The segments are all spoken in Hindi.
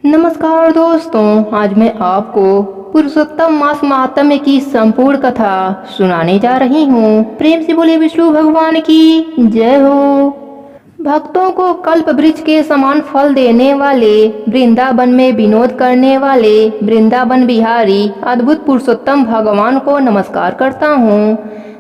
नमस्कार दोस्तों, आज मैं आपको पुरुषोत्तम मास महात्म्य की संपूर्ण कथा सुनाने जा रही हूँ। प्रेम से बोले विष्णु भगवान की जय हो। भक्तों को कल्प वृक्ष के समान फल देने वाले, वृंदावन में विनोद करने वाले वृंदावन बिहारी अद्भुत पुरुषोत्तम भगवान को नमस्कार करता हूँ।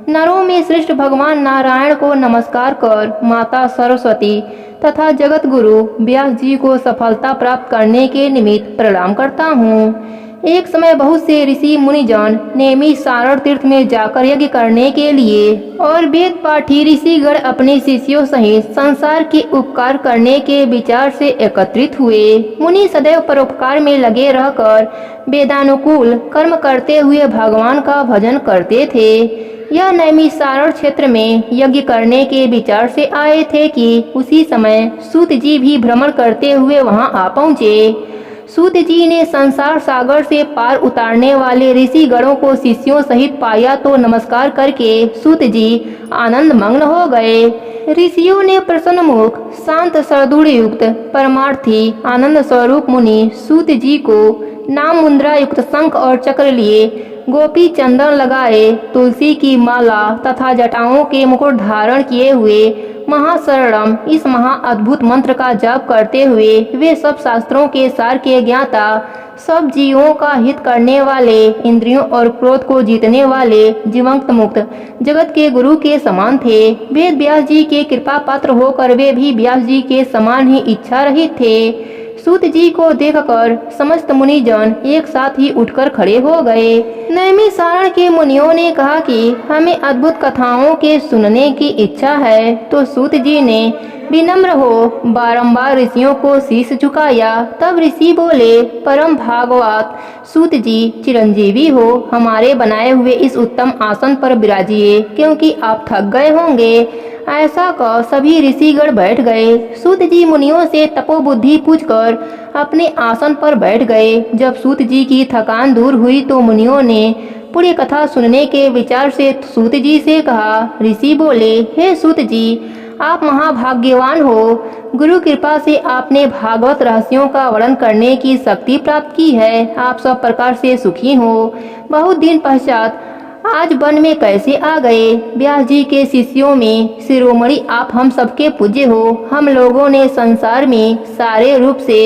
नरों में श्रेष्ठ भगवान नारायण को नमस्कार कर माता सरस्वती तथा जगत गुरु व्यास जी को सफलता प्राप्त करने के निमित्त प्रणाम करता हूँ। एक समय बहुत से ऋषि मुनिजन नेमी सारण तीर्थ में जाकर यज्ञ करने के लिए और वेद पाठी ऋषिगण अपने शिष्यों सहित संसार के उपकार करने के विचार से एकत्रित हुए। मुनि सदैव परोपकार में लगे रहकर वेदानुकूल कर्म करते हुए भगवान का भजन करते थे। यह नैमिषारण्य क्षेत्र में यज्ञ करने के विचार से आए थे कि उसी समय सूत जी भी भ्रमण करते हुए वहां आ पहुँचे। सूत जी ने संसार सागर से पार उतारने वाले ऋषि गणों को शिष्यों सहित पाया तो नमस्कार करके सूत जी आनंद मग्न हो गए। ऋषियों ने प्रसन्न मुख शांत सरदूढ़ युक्त परमार्थी आनंद स्वरूप मुनि सूत जी को नाम मुद्रा युक्त शंख और चक्र लिए, गोपी चंदन लगाए, तुलसी की माला तथा जटाओं के मुकुट धारण किए हुए महाशरणम इस महा अद्भुत मंत्र का जाप करते हुए वे सब शास्त्रों के सार के ज्ञाता, सब जीवों का हित करने वाले, इंद्रियों और क्रोध को जीतने वाले, जीवंत मुक्त जगत के गुरु के समान थे। वेद व्यास जी के कृपा पात्र होकर वे भी व्यास जी के समान ही इच्छा रहित थे। सूत जी को देखकर समस्त मुनिजन एक साथ ही उठकर खड़े हो गए। नैमिषारण्य के मुनियों ने कहा कि हमें अद्भुत कथाओं के सुनने की इच्छा है। तो सूत जी ने विनम्र हो बारंबार ऋषियों को शीश झुकाया। तब ऋषि बोले, परम भागवत सूत जी, चिरंजीवी हो, हमारे बनाए हुए इस उत्तम आसन पर विराजिए, क्योंकि आप थक गए होंगे। ऐसा कह सभी ऋषिगण बैठ गए। सूत जी मुनियों से तपोबुद्धि पूछकर अपने आसन पर बैठ गए। जब सूत जी की थकान दूर हुई तो मुनियों ने पूरी कथा सुनने के विचार से सूत जी से कहा। ऋषि बोले, हे सूत जी, आप महाभाग्यवान हो। गुरु कृपा से आपने भागवत रहस्यों का वर्णन करने की शक्ति प्राप्त की है। आप सब प्रकार से सुखी हो। बहुत दिन पश्चात आज वन में कैसे आ गए? व्यास जी के शिष्यों में शिरोमणि आप हम सबके पूज्य हो। हम लोगों ने संसार में सारे रूप से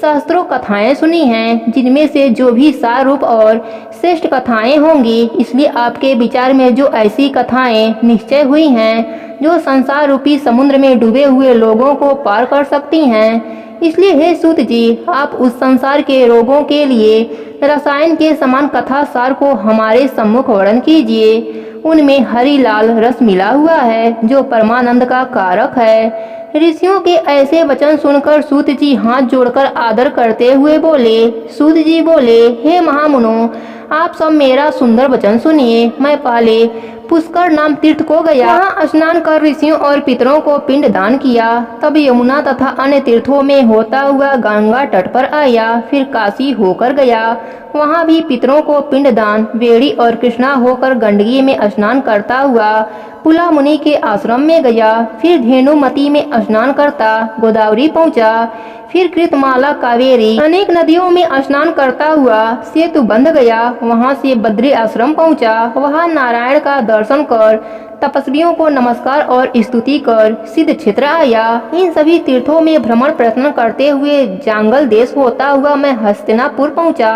शास्त्रों कथाएं सुनी हैं, जिनमें से जो भी सार रूप और श्रेष्ठ कथाएं होंगी, इसलिए आपके विचार में जो ऐसी कथाएं निश्चय हुई हैं जो संसार रूपी समुद्र में डूबे हुए लोगों को पार कर सकती हैं, इसलिए हे सूत जी, आप उस संसार के रोगों के लिए रसायन के समान कथा सार को हमारे सम्मुख वर्णन कीजिए। उनमें हरि लाल रस मिला हुआ है जो परमानंद का कारक है। ऋषियों के ऐसे वचन सुनकर सूत जी हाथ जोड़कर आदर करते हुए बोले। सूत जी बोले, हे महामुनो, आप सब मेरा सुंदर वचन सुनिए। मैं पहले पुष्कर नाम तीर्थ को गया, वहाँ स्नान कर ऋषियों और पितरों को पिंड दान किया। तब यमुना तथा अन्य तीर्थों में होता हुआ गंगा तट पर आया। फिर काशी होकर गया, वहाँ भी पितरों को पिंड दान, बेड़ी और कृष्णा होकर गंडकी में स्नान करता हुआ पुला मुनि के आश्रम में गया। फिर धेनुमती में स्नान करता गोदावरी पहुँचा। फिर कृतमाला, कावेरी, अनेक नदियों में स्नान करता हुआ सेतु बंध गया। वहाँ से बद्री आश्रम पहुँचा। वहाँ नारायण का दर्शन कर तपस्वियों को नमस्कार और स्तुति कर सिद्ध क्षेत्र आया। इन सभी तीर्थों में भ्रमण प्रयत्न करते हुए जांगल देश होता हुआ मैं हस्तिनापुर पहुँचा।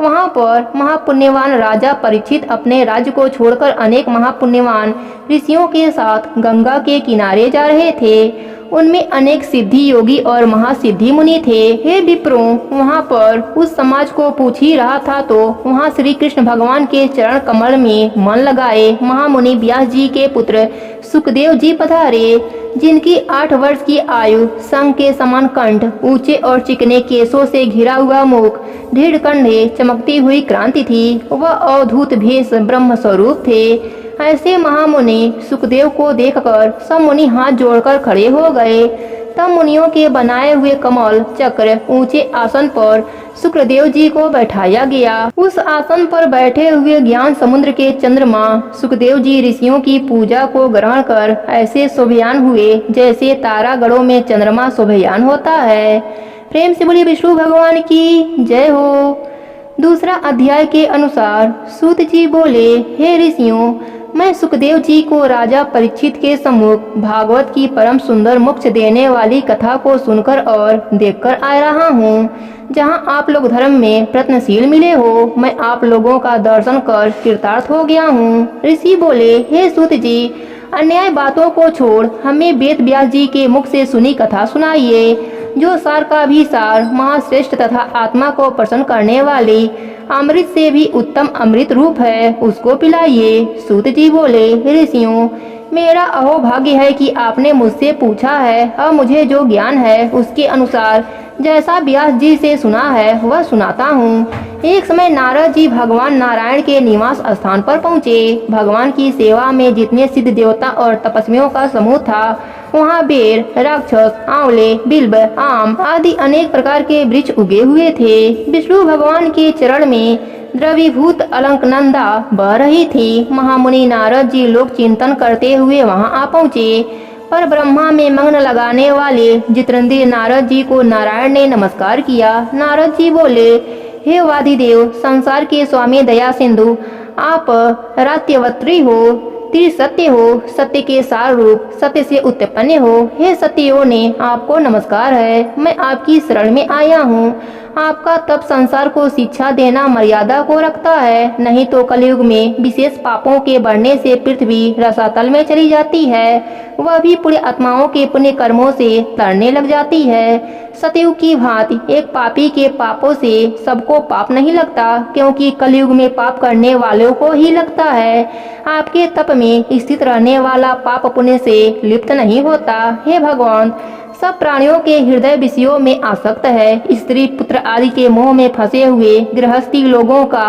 वहाँ पर महापुण्यवान राजा परीक्षित अपने राज्य को छोड़कर अनेक महापुण्यवान ऋषियों के साथ गंगा के किनारे जा रहे थे। उनमें अनेक सिद्धि योगी और महासिद्धि मुनि थे। हे विप्रों, वहाँ पर उस समाज को पूछ ही रहा था तो वहाँ श्री कृष्ण भगवान के चरण कमल में मन लगाए महामुनि व्यास जी के पुत्र सुखदेव जी पधारे, जिनकी 8 वर्ष की आयु, संग के समान कंठ, ऊंचे और चिकने केसों से घिरा हुआ मुख, दृढ़ कंधे, चमकती हुई क्रांति थी। वह अवधूत भेष ब्रह्म स्वरूप थे। ऐसे महामुनि सुखदेव को देखकर सब मुनि हाथ जोड़कर खड़े हो गए। तब मुनियों के बनाए हुए कमल चक्र ऊंचे आसन पर सुखदेव जी को बैठाया गया। उस आसन पर बैठे हुए ज्ञान समुद्र के चंद्रमा सुखदेव जी ऋषियों की पूजा को ग्रहण कर ऐसे शोभयान हुए जैसे तारागणों में चंद्रमा शोभयान होता है। प्रेम से बोलिए विष्णु भगवान की जय हो। दूसरा अध्याय के अनुसार सूत जी बोले, हे ऋषियों, मैं सुखदेव जी को राजा परीक्षित के सम्मुख भागवत की परम सुंदर मोक्ष देने वाली कथा को सुनकर और देखकर आ रहा हूँ। जहाँ आप लोग धर्म में प्रयत्नशील मिले हो, मैं आप लोगों का दर्शन कर कृतार्थ हो गया हूँ। ऋषि बोले, हे सूत जी, अन्याय बातों को छोड़ हमें वेद व्यास जी के मुख से सुनी कथा सुनाइए, जो सार का भी सार, महाश्रेष्ठ तथा आत्मा को प्रसन्न करने वाली अमृत से भी उत्तम अमृत रूप है, उसको पिलाइए। सूत जी बोले, ऋषियों, मेरा अहोभाग्य है कि आपने मुझसे पूछा है। अब मुझे जो ज्ञान है उसके अनुसार जैसा व्यास जी से सुना है वह सुनाता हूँ। एक समय नारद जी भगवान नारायण के निवास स्थान पर पहुँचे। भगवान की सेवा में जितने सिद्ध देवता और तपस्वियों का समूह था, वहाँ बेर, राक्षस, आंवले, बिल्व, आम आदि अनेक प्रकार के वृक्ष उगे हुए थे। विष्णु भगवान के चरण में द्रवीभूत अलकनंदा बह रही थी। महामुनि नारद जी लोग चिंतन करते हुए वहाँ आ पहुँचे। पर ब्रह्मा में मग्न लगाने वाले जितेंद्रिय नारद जी को नारायण ने नमस्कार किया। नारद जी बोले, हे वादिदेव, संसार के स्वामी दया सिंधु, आप रात्यवत्री हो, त्रिसत्य हो, सत्य के सार रूप, सत्य से उत्पन्न हो। हे सत्यों ने आपको नमस्कार है। मैं आपकी शरण में आया हूँ। आपका तप संसार को शिक्षा देना मर्यादा को रखता है, नहीं तो कलयुग में विशेष पापों के बढ़ने से पृथ्वी रसातल में चली जाती है, वह भी पुण्य आत्माओं के पुण्य कर्मों से तड़ने लग जाती है। सतयुग की भांति एक पापी के पापों से सबको पाप नहीं लगता, क्योंकि कलयुग में पाप करने वालों को ही लगता है। आपके तप में स्थित रहने वाला पाप पुण्य से लिप्त नहीं होता। हे भगवान, सब प्राणियों के हृदय विषयों में आसक्त है। स्त्री पुत्र आदि के मोह में फंसे हुए गृहस्थी लोगों का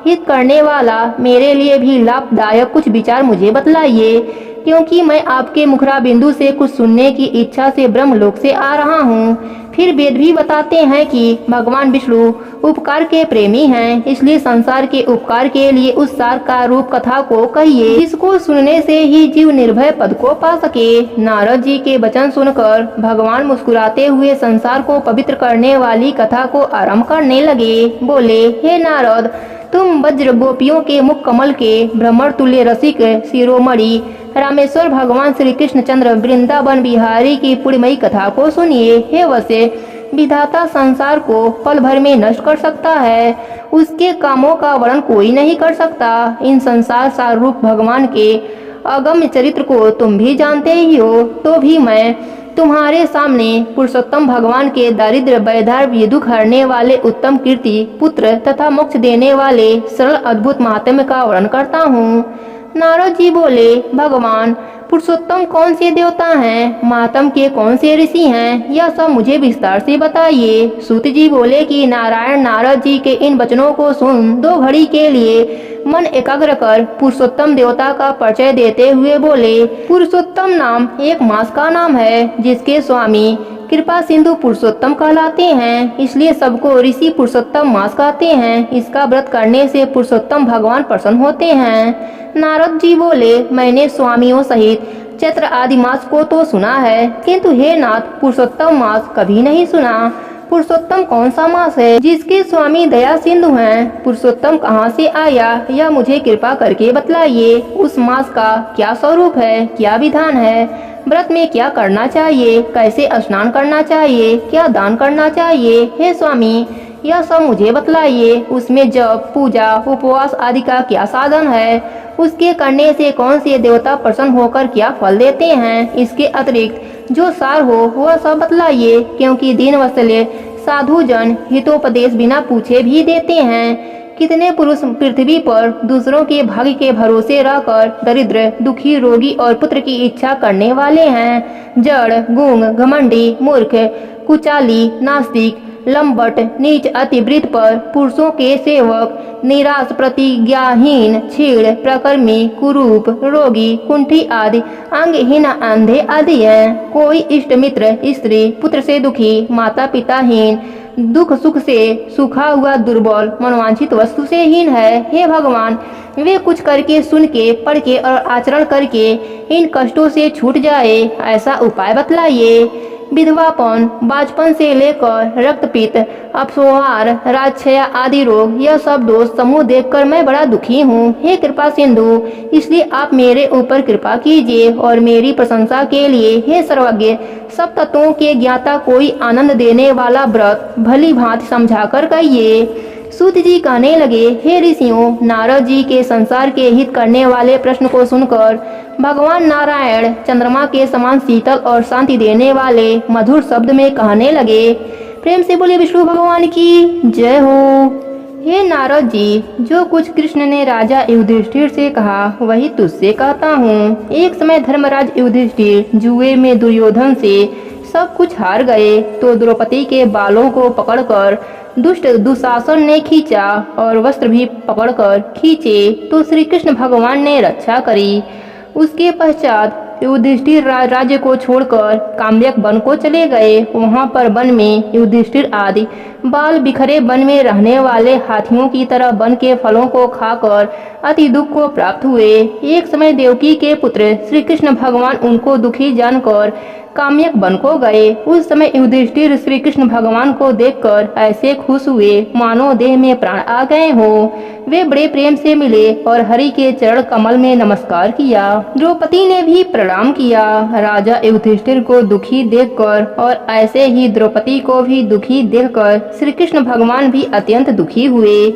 हित करने वाला मेरे लिए भी लाभदायक कुछ विचार मुझे बतलाइए, क्योंकि मैं आपके मुखरा बिंदु से कुछ सुनने की इच्छा से ब्रह्मलोक से आ रहा हूँ। फिर वेद भी बताते हैं कि भगवान विष्णु उपकार के प्रेमी हैं, इसलिए संसार के उपकार के लिए उस सार का रूप कथा को कहिए, जिसको सुनने से ही जीव निर्भय पद को पा सके। नारद जी के वचन सुनकर भगवान मुस्कुराते हुए संसार को पवित्र करने वाली कथा को आरंभ करने लगे। बोले, हे नारद, तुम वज्र गोपियों के मुख कमल के भ्रमर तुल्य रसिक शिरोमणि रामेश्वर भगवान श्री कृष्णचंद्र वृंदावन बिहारी की पुण्यमयी कथा को सुनिए। हे वसे, विधाता संसार को पल भर में नष्ट कर सकता है, उसके कामों का वर्णन कोई नहीं कर सकता। इन संसार सार रूप भगवान के अगम्य चरित्र को तुम भी जानते ही हो, तो भी मैं तुम्हारे सामने पुरुषोत्तम भगवान के दारिद्र्य वैधार्य दुख हरने वाले उत्तम कीर्ति पुत्र तथा मोक्ष देने वाले सरल अद्भुत महात्म्य का वर्णन करता हूँ। नारद जी बोले, भगवान, पुरुषोत्तम कौन से देवता हैं, महात्म के कौन से ऋषि हैं, यह सब मुझे विस्तार से बताइए। सूत जी बोले कि नारायण नारद जी के इन वचनों को सुन 2 घड़ी के लिए मन एकाग्र कर पुरुषोत्तम देवता का परिचय देते हुए बोले, पुरुषोत्तम नाम एक मास का नाम है, जिसके स्वामी कृपा सिंधु पुरुषोत्तम कहलाते हैं, इसलिए सबको ऋषि पुरुषोत्तम मास कहते हैं। इसका व्रत करने से पुरुषोत्तम भगवान प्रसन्न होते हैं। नारद जी बोले, मैंने स्वामियों सहित चैत्र आदि मास को तो सुना है, किंतु हे नाथ, पुरुषोत्तम मास कभी नहीं सुना। पुरुषोत्तम कौन सा मास है जिसके स्वामी दया सिंधु हैं? पुरुषोत्तम कहाँ से आया, यह मुझे कृपा करके बतलाइए। उस मास का क्या स्वरूप है, क्या विधान है, व्रत में क्या करना चाहिए, कैसे स्नान करना चाहिए, क्या दान करना चाहिए? हे स्वामी, यह सब मुझे बतलाइए। उसमें जप, पूजा, उपवास आदि का क्या साधन है, उसके करने से कौन से देवता प्रसन्न होकर क्या फल देते हैं? इसके अतिरिक्त जो सार हो वह सब बतलाइए, क्योंकि दीन वत्सले साधु जन हितोपदेश बिना पूछे भी देते हैं। कितने पुरुष पृथ्वी पर दूसरों के भाग्य के भरोसे रहकर दरिद्र, दुखी, रोगी और पुत्र की इच्छा करने वाले हैं। जड़, गूंग, घमंडी, मूर्ख, कुचाली, नास्तिक, लंबट, नीच, अतिवृत्त पर पुरुषों के सेवक, निराश, प्रतिज्ञाहीन, छीड़, प्रकर्मी, कुरूप, रोगी, कुंठी आदि अंगहीन, अंधे आदि हैं। कोई इष्ट मित्र, स्त्री, पुत्र से दुखी, माता पिताहीन, दुख सुख से सूखा हुआ, दुर्बल, मनवांछित वस्तु से हीन है। हे भगवान, वे कुछ करके, सुन के, पढ़ के और आचरण करके इन कष्टों से छूट जाए, ऐसा उपाय बतलाइए। विधवापन, बाजपन से लेकर रक्तपित्त, अपस्मार, राजक्षय आदि रोग, यह सब दोष समूह देखकर मैं बड़ा दुखी हूँ। हे कृपा सिंधु, इसलिए आप मेरे ऊपर कृपा कीजिए और मेरी प्रशंसा के लिए हे सर्वज्ञ सब तत्वों के ज्ञाता कोई आनंद देने वाला व्रत भली भांति समझाकर कहिए। सूत जी कहने लगे, हे ऋषियों, नारद जी के संसार के हित करने वाले प्रश्न को सुनकर भगवान नारायण चंद्रमा के समान शीतल और शांति देने वाले मधुर शब्द में कहने लगे। प्रेम से बोले विष्णु भगवान की जय हो। हे नारद जी, जो कुछ कृष्ण ने राजा युधिष्ठिर से कहा वही तुझसे कहता हूँ। एक समय धर्मराज युधिष्ठिर जुए में दुर्योधन से सब कुछ हार गए तो द्रौपदी के बालों को पकड़कर दुष्ट दुशासन ने खींचा और वस्त्र भी पकड़कर खींचे तो श्री कृष्ण भगवान ने रक्षा करी। उसके पश्चात युधिष्ठिर राज्य को छोड़कर काम्यक वन को चले गए। वहां पर वन में युधिष्ठिर आदि बाल बिखरे वन में रहने वाले हाथियों की तरह वन के फलों को खाकर अति दुख को प्राप्त हुए। एक समय देवकी के पुत्र श्री कृष्ण भगवान उनको दुखी जानकर काम्यक वन को गए। उस समय युधिष्ठिर श्री कृष्ण भगवान को देखकर ऐसे खुश हुए मानो देह में प्राण आ गए हो। वे बड़े प्रेम से मिले और हरि के चरण कमल में नमस्कार किया। द्रौपदी ने भी प्रणाम किया। राजा युधिष्ठिर को दुखी देखकर और ऐसे ही द्रौपदी को भी दुखी देखकर श्री कृष्ण भगवान भी अत्यंत दुखी हुए।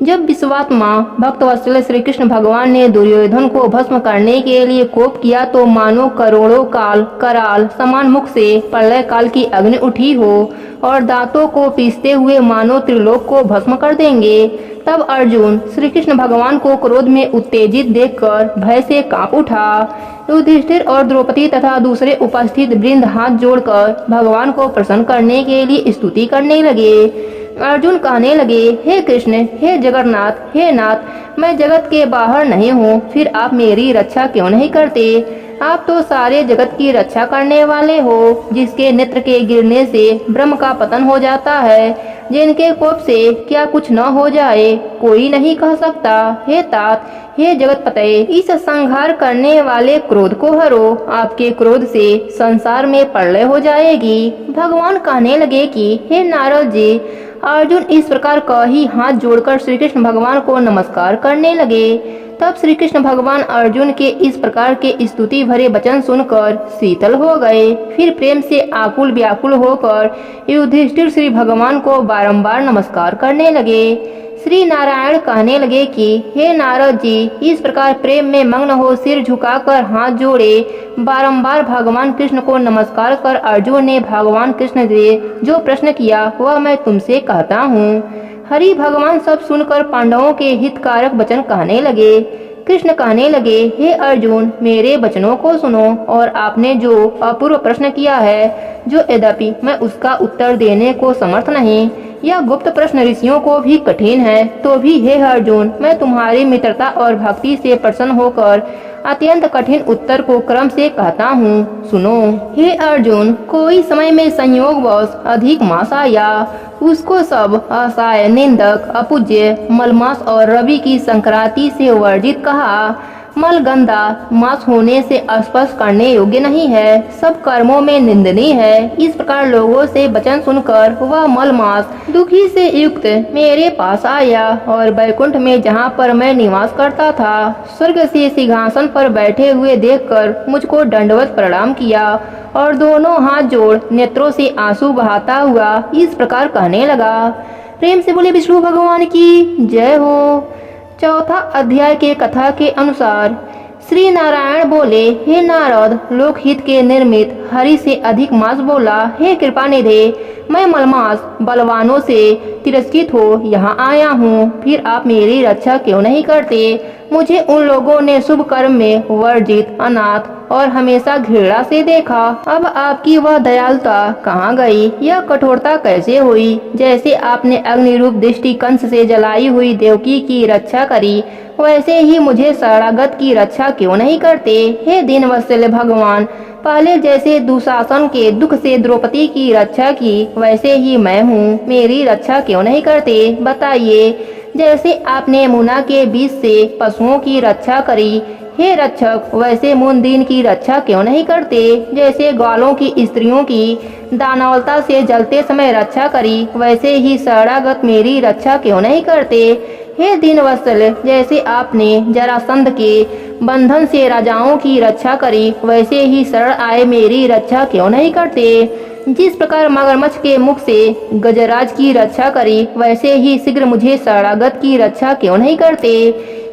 जब विश्वात्मा भक्तवत्सल श्री कृष्ण भगवान ने दुर्योधन को भस्म करने के लिए कोप किया तो मानो करोड़ों काल कराल समान मुख से प्रलय काल की अग्नि उठी हो और दांतों को पीसते हुए मानो त्रिलोक को भस्म कर देंगे। तब अर्जुन श्री कृष्ण भगवान को क्रोध में उत्तेजित देखकर भय से कांप उठा। युधिष्ठिर और द्रौपदी तथा दूसरे उपस्थित वृंद हाथ जोड़कर भगवान को प्रसन्न करने के लिए स्तुति करने लगे। अर्जुन कहने लगे, हे कृष्ण, हे जगन्नाथ, हे नाथ, मैं जगत के बाहर नहीं हूँ, फिर आप मेरी रक्षा क्यों नहीं करते? आप तो सारे जगत की रक्षा करने वाले हो, जिसके नेत्र के गिरने से ब्रह्म का पतन हो जाता है, जिनके कोप से क्या कुछ न हो जाए कोई नहीं कह सकता। हे तात, हे जगत पते, इस संहार करने वाले क्रोध को हरो, आपके क्रोध से संसार में प्रलय हो जाएगी। भगवान कहने लगे कि हे नारद जी, अर्जुन इस प्रकार कह ही हाथ जोड़कर श्री कृष्ण भगवान को नमस्कार करने लगे। तब श्री कृष्ण भगवान अर्जुन के इस प्रकार के स्तुति भरे वचन सुनकर शीतल हो गए। फिर प्रेम से आकुल व्याकुल होकर युधिष्ठिर श्री भगवान को बारंबार नमस्कार करने लगे। श्री नारायण कहने लगे कि हे नारद जी, इस प्रकार प्रेम में मग्न हो सिर झुकाकर हाथ जोड़े बारंबार भगवान कृष्ण को नमस्कार कर अर्जुन ने भगवान कृष्ण से जो प्रश्न किया वह मैं तुमसे कहता हूँ। हरि भगवान सब सुनकर पांडवों के हितकारक वचन कहने लगे। कृष्ण कहने लगे, हे अर्जुन, मेरे वचनों को सुनो और आपने जो अपूर्व प्रश्न किया है, जो यद्यपि मैं उसका उत्तर देने को समर्थ नहीं, यह गुप्त प्रश्न ऋषियों को भी कठिन है, तो भी हे अर्जुन, मैं तुम्हारी मित्रता और भक्ति से प्रसन्न होकर अत्यंत कठिन उत्तर को क्रम से कहता हूँ, सुनो। हे अर्जुन, कोई समय में संयोगवश अधिक मास आया, उसको सब असहाय, निंदक, अपूज्य, मलमास और रवि की संक्रांति से वर्जित कहा। मल गंदा मास होने से स्पर्श करने योग्य नहीं है, सब कर्मों में निंदनीय है। इस प्रकार लोगों से वचन सुनकर वह मल मास दुखी से युक्त मेरे पास आया और बैकुंठ में जहाँ पर मैं निवास करता था, स्वर्ग से सिंहासन पर बैठे हुए देखकर मुझको दंडवत प्रणाम किया और दोनों हाथ जोड़ नेत्रों से आंसू बहाता हुआ इस प्रकार कहने लगा। प्रेम से बोले विष्णु भगवान की जय हो। चौथा अध्याय के कथा के अनुसार श्री नारायण बोले, हे नारद, लोकहित के निर्मित हरि से अधिक मास बोला, हे कृपा निधे, मैं मलमास बलवानों से तिरस्कृत हो यहाँ आया हूँ, फिर आप मेरी रक्षा क्यों नहीं करते? मुझे उन लोगों ने शुभ कर्म में वर्जित, अनाथ और हमेशा घृणा से देखा। अब आपकी वह दयालुता कहाँ गई? यह कठोरता कैसे हुई? जैसे आपने अग्नि रूप दृष्टि कंस से जलाई हुई देवकी की रक्षा करी, वैसे ही मुझे शरणागत की रक्षा क्यों नहीं करते? हे दीनवत्सल भगवान, पहले जैसे दुशासन के दुख से द्रौपदी की रक्षा की, वैसे ही मैं हूँ, मेरी रक्षा क्यों नहीं करते? बताइए। जैसे आपने यमुना के बीच से पशुओं की रक्षा करी, हे रक्षक, वैसे मुन-दीन की रक्षा क्यों नहीं करते, जैसे ग्वालों की स्त्रियों की दानवता से जलते समय रक्षा करी, वैसे ही शरणागत मेरी रक्षा क्यों नहीं करते। हे दीनवत्सल, जैसे आपने जरासंध के बंधन से राजाओं की रक्षा करी, वैसे ही शरण आए मेरी रक्षा क्यों नहीं करते। जिस प्रकार मगरमच्छ के मुख से गजराज की रक्षा करी, वैसे ही शीघ्र मुझे शरणागत की रक्षा क्यों नहीं करते।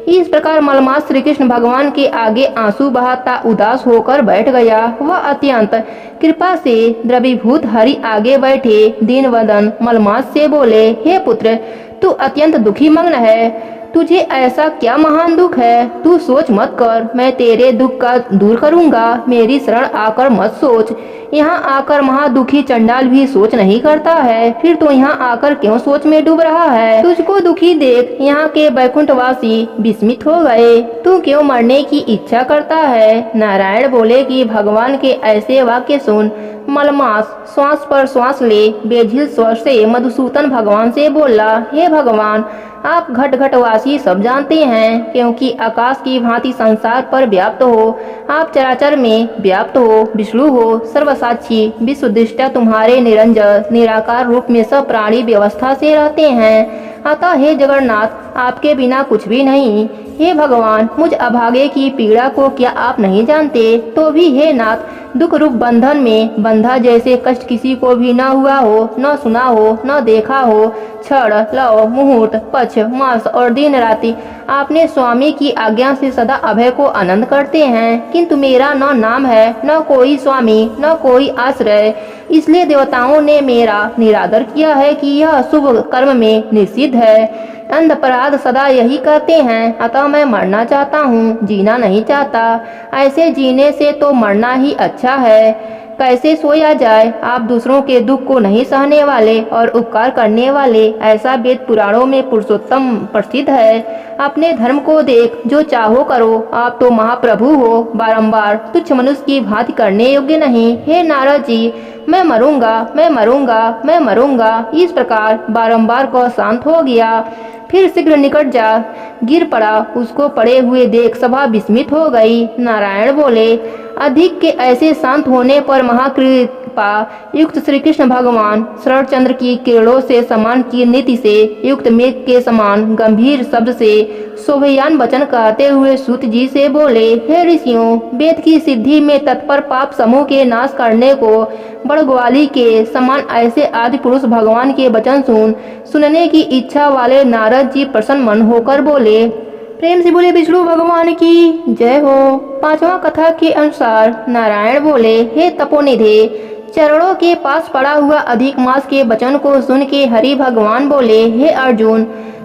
इस प्रकार मलमास श्री कृष्ण भगवान के आगे आंसू बहाता उदास होकर बैठ गया। वह अत्यंत कृपा से द्रवीभूत हरि आगे बैठे दीनवदन मलमास से बोले, हे पुत्र, तू अत्यंत दुखी मग्न है। तुझे ऐसा क्या महान दुख है, तू सोच मत कर, मैं तेरे दुख का दूर करूंगा। मेरी शरण आकर मत सोच। यहाँ आकर महादुखी चंडाल भी सोच नहीं करता है, फिर तो यहाँ आकर क्यों सोच में डूब रहा है। तुझको दुखी देख यहाँ के बैकुंठवासी विस्मित हो गए। तू क्यों मरने की इच्छा करता है। नारायण बोले कि भगवान के ऐसे वाक्य सुन मलमास श्वास पर श्वास ले बेझिल स्वर से मधुसूदन भगवान से बोला, हे भगवान, आप घट घटवासी सब जानते हैं, क्योंकि आकाश की भांति संसार पर व्याप्त हो। आप चराचर में व्याप्त हो, विष्णु हो, सर्वसाक्षी विश्वदृष्टा तुम्हारे निरंजन निराकार रूप में सब प्राणी व्यवस्था से रहते हैं। अतः हे जगन्नाथ, आपके बिना कुछ भी नहीं। हे भगवान, मुझ अभागे की पीड़ा को क्या आप नहीं जानते। तो भी हे नाथ, दुख रूप बंधन में बंधा जैसे कष्ट किसी को भी न हुआ हो, न सुना हो, न देखा हो। क्षण, लव, मुहूर्त, पक्ष, मास और दिन राति आपने स्वामी की आज्ञा से सदा अभय को आनंद करते हैं, किंतु मेरा न नाम है, न कोई स्वामी, न कोई आश्रय। इसलिए देवताओं ने मेरा निरादर किया है कि यह शुभ कर्म में निषिद्ध है। अंधपराध सदा यही कहते हैं, अतः मैं मरना चाहता हूँ, जीना नहीं चाहता। ऐसे जीने से तो मरना ही अच्छा है। कैसे सोया जाए। आप दूसरों के दुख को नहीं सहने वाले और उपकार करने वाले, ऐसा वेद पुराणों में पुरुषोत्तम प्रसिद्ध है। अपने धर्म को देख, जो चाहो करो। आप तो महाप्रभु हो, बारंबार तुच्छ मनुष्य की भांति करने योग्य नहीं। हे नारद जी, मैं मरूंगा, मैं मरूंगा, मैं मरूंगा, इस प्रकार बारंबार कह शांत हो गया। फिर शीघ्र निकट जा गिर पड़ा। उसको पड़े हुए देख सभा विस्मित हो गई। नारायण बोले, अधिक के ऐसे शांत होने पर महाकृपा युक्त श्री कृष्ण भगवान शरदचंद्र की किरणों से समान की नीति से युक्त मेघ के समान गंभीर शब्द से शोभयान वचन कहते हुए सूत जी से बोले, हे ऋषियों, वेद की सिद्धि में तत्पर पाप समूह के नाश करने को बड़ग्वाली के समान ऐसे आदि पुरुष भगवान के वचन सुनने की इच्छा वाले नारद जी प्रसन्न मन होकर बोले। प्रेम से बोले विष्णु भगवान की जय हो। पांचवा कथा के अनुसार नारायण बोले, हे तपोनिधे, चरणों के पास पड़ा हुआ अधिक मास के वचन को सुन के हरि भगवान बोले, हे अर्जुन,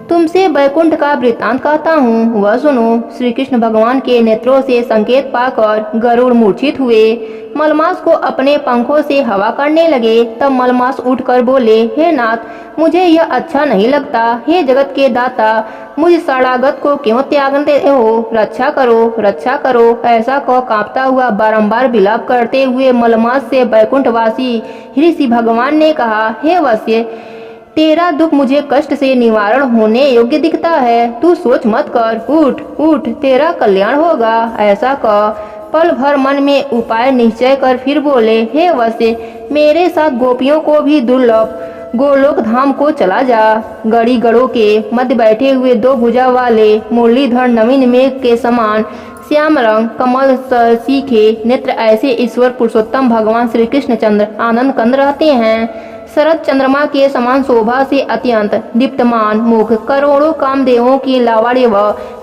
तुमसे बैकुंठ का वृत्तांत कहता हूँ, वह सुनो। श्री कृष्ण भगवान के नेत्रों से संकेत पाकर गरुड़ मूर्छित हुए, मलमास को अपने पंखों से हवा करने लगे। तब मलमास उठकर बोले, हे नाथ, मुझे यह अच्छा नहीं लगता। हे जगत के दाता, मुझ शरणागत को क्यों त्यागते हो। रक्षा करो, रक्षा करो। ऐसा कह कांपता हुआ बारंबार विलाप करते हुए मलमास से बैकुंठवासी ऋषि भगवान ने कहा, हे वत्स्य, तेरा दुख मुझे कष्ट से निवारण होने योग्य दिखता है। तू सोच मत कर, उठ उठ, तेरा कल्याण होगा। ऐसा कह पल भर मन में उपाय निश्चय कर फिर बोले, हे वत्स्य, मेरे साथ गोपियों को भी दुर्लभ गोलोक धाम को चला जा। गड़ी गड़ों के मध्य बैठे हुए दो भुजा वाले मुरलीधर नवीन मेघ के समान श्याम रंग कमल सीखे नेत्र ऐसे ईश्वर पुरुषोत्तम भगवान श्री कृष्ण चंद्र आनंद कंद रहते हैं। शरद चंद्रमा के समान शोभा से अत्यंत दीप्तमान मुख, करोड़ों कामदेवों की लावण्य व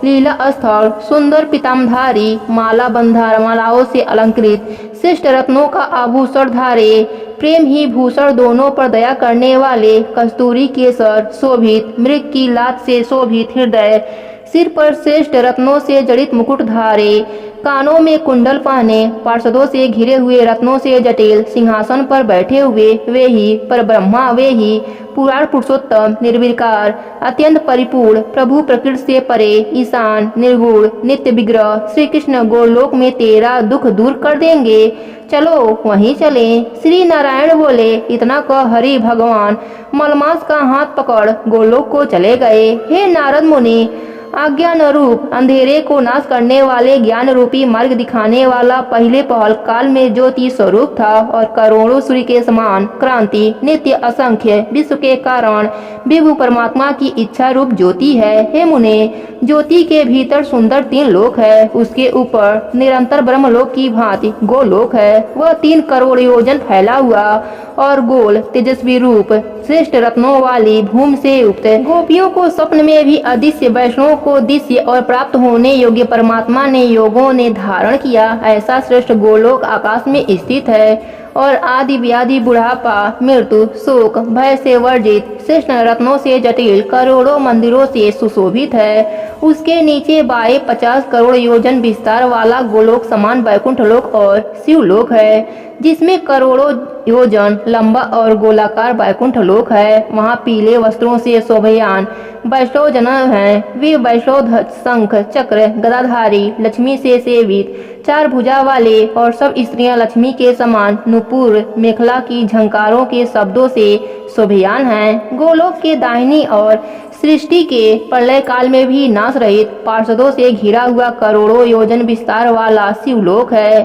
लीला स्थल, सुंदर पीताम्बरधारी माला बंधार मालाओं से अलंकृत, श्रेष्ठ रत्नों का आभूषण धारे, प्रेम ही भूषण दोनों पर दया करने वाले, कस्तूरी केसर शोभित, मृग की लात से शोभित हृदय, सिर पर श्रेष्ठ रत्नों से जड़ित मुकुट धारे, कानों में कुंडल पहने, पार्षदों से घिरे हुए रत्नों से जटिल सिंहासन पर बैठे हुए, वे ही परब्रह्मा, वे ही पुराण पुरुषोत्तम निर्विकार अत्यंत परिपूर्ण प्रभु प्रकृति से परे ईशान निर्गुण नित्य विग्रह श्री कृष्ण गोलोक में तेरा दुख दूर कर देंगे। चलो वहीं चले। श्री नारायण बोले। इतना कह हरि भगवान मलमास का हाथ पकड़ गोलोक को चले गए। हे नारद मुनि, आज्ञानुरूप अंधेरे को नाश करने वाले ज्ञान रूपी मार्ग दिखाने वाला पहले पहल काल में ज्योति स्वरूप था और करोड़ों सूर्य के समान क्रांति नित्य असंख्य विश्व के कारण विभु परमात्मा की इच्छा रूप ज्योति है। हे मुने, ज्योति के भीतर सुंदर 3 लोक है, उसके ऊपर निरंतर ब्रह्मलोक की भांति गोलोक है। वह 3 करोड़ योजन फैला हुआ और गोल तेजस्वी रूप श्रेष्ठ रत्नों वाली भूमि से युक्त। गोपियों को स्वप्न में भी अदृश्य, वैष्णवों को दृश्य और प्राप्त होने योग्य परमात्मा ने योगों ने धारण किया। ऐसा श्रेष्ठ गोलोक आकाश में स्थित है और आदि व्याधि बुढ़ापा मृत्यु शोक भय से वर्जित श्रेष्ठ रत्नों से जटिल करोड़ों मंदिरों से सुशोभित है। उसके नीचे बाएं 50 करोड़ योजन विस्तार वाला गोलोक समान वैकुंठ लोक और शिवलोक है, जिसमें करोड़ों योजन लंबा और गोलाकार वैकुंठ लोक है। वहाँ पीले वस्त्रों से शोभयान वैष्णव जन हैं। वे वैष्णव ध्वज शंख चक्र गदाधारी लक्ष्मी से सेवित 4 भुजा वाले और सब स्त्रियां लक्ष्मी के समान नुपुर मेखला की झंकारों के शब्दों से शोभयान हैं। गोलोक के दाहिनी और सृष्टि के प्रलय काल में भी नाश रहित पार्षदों से घिरा हुआ करोड़ों योजन विस्तार वाला शिवलोक है।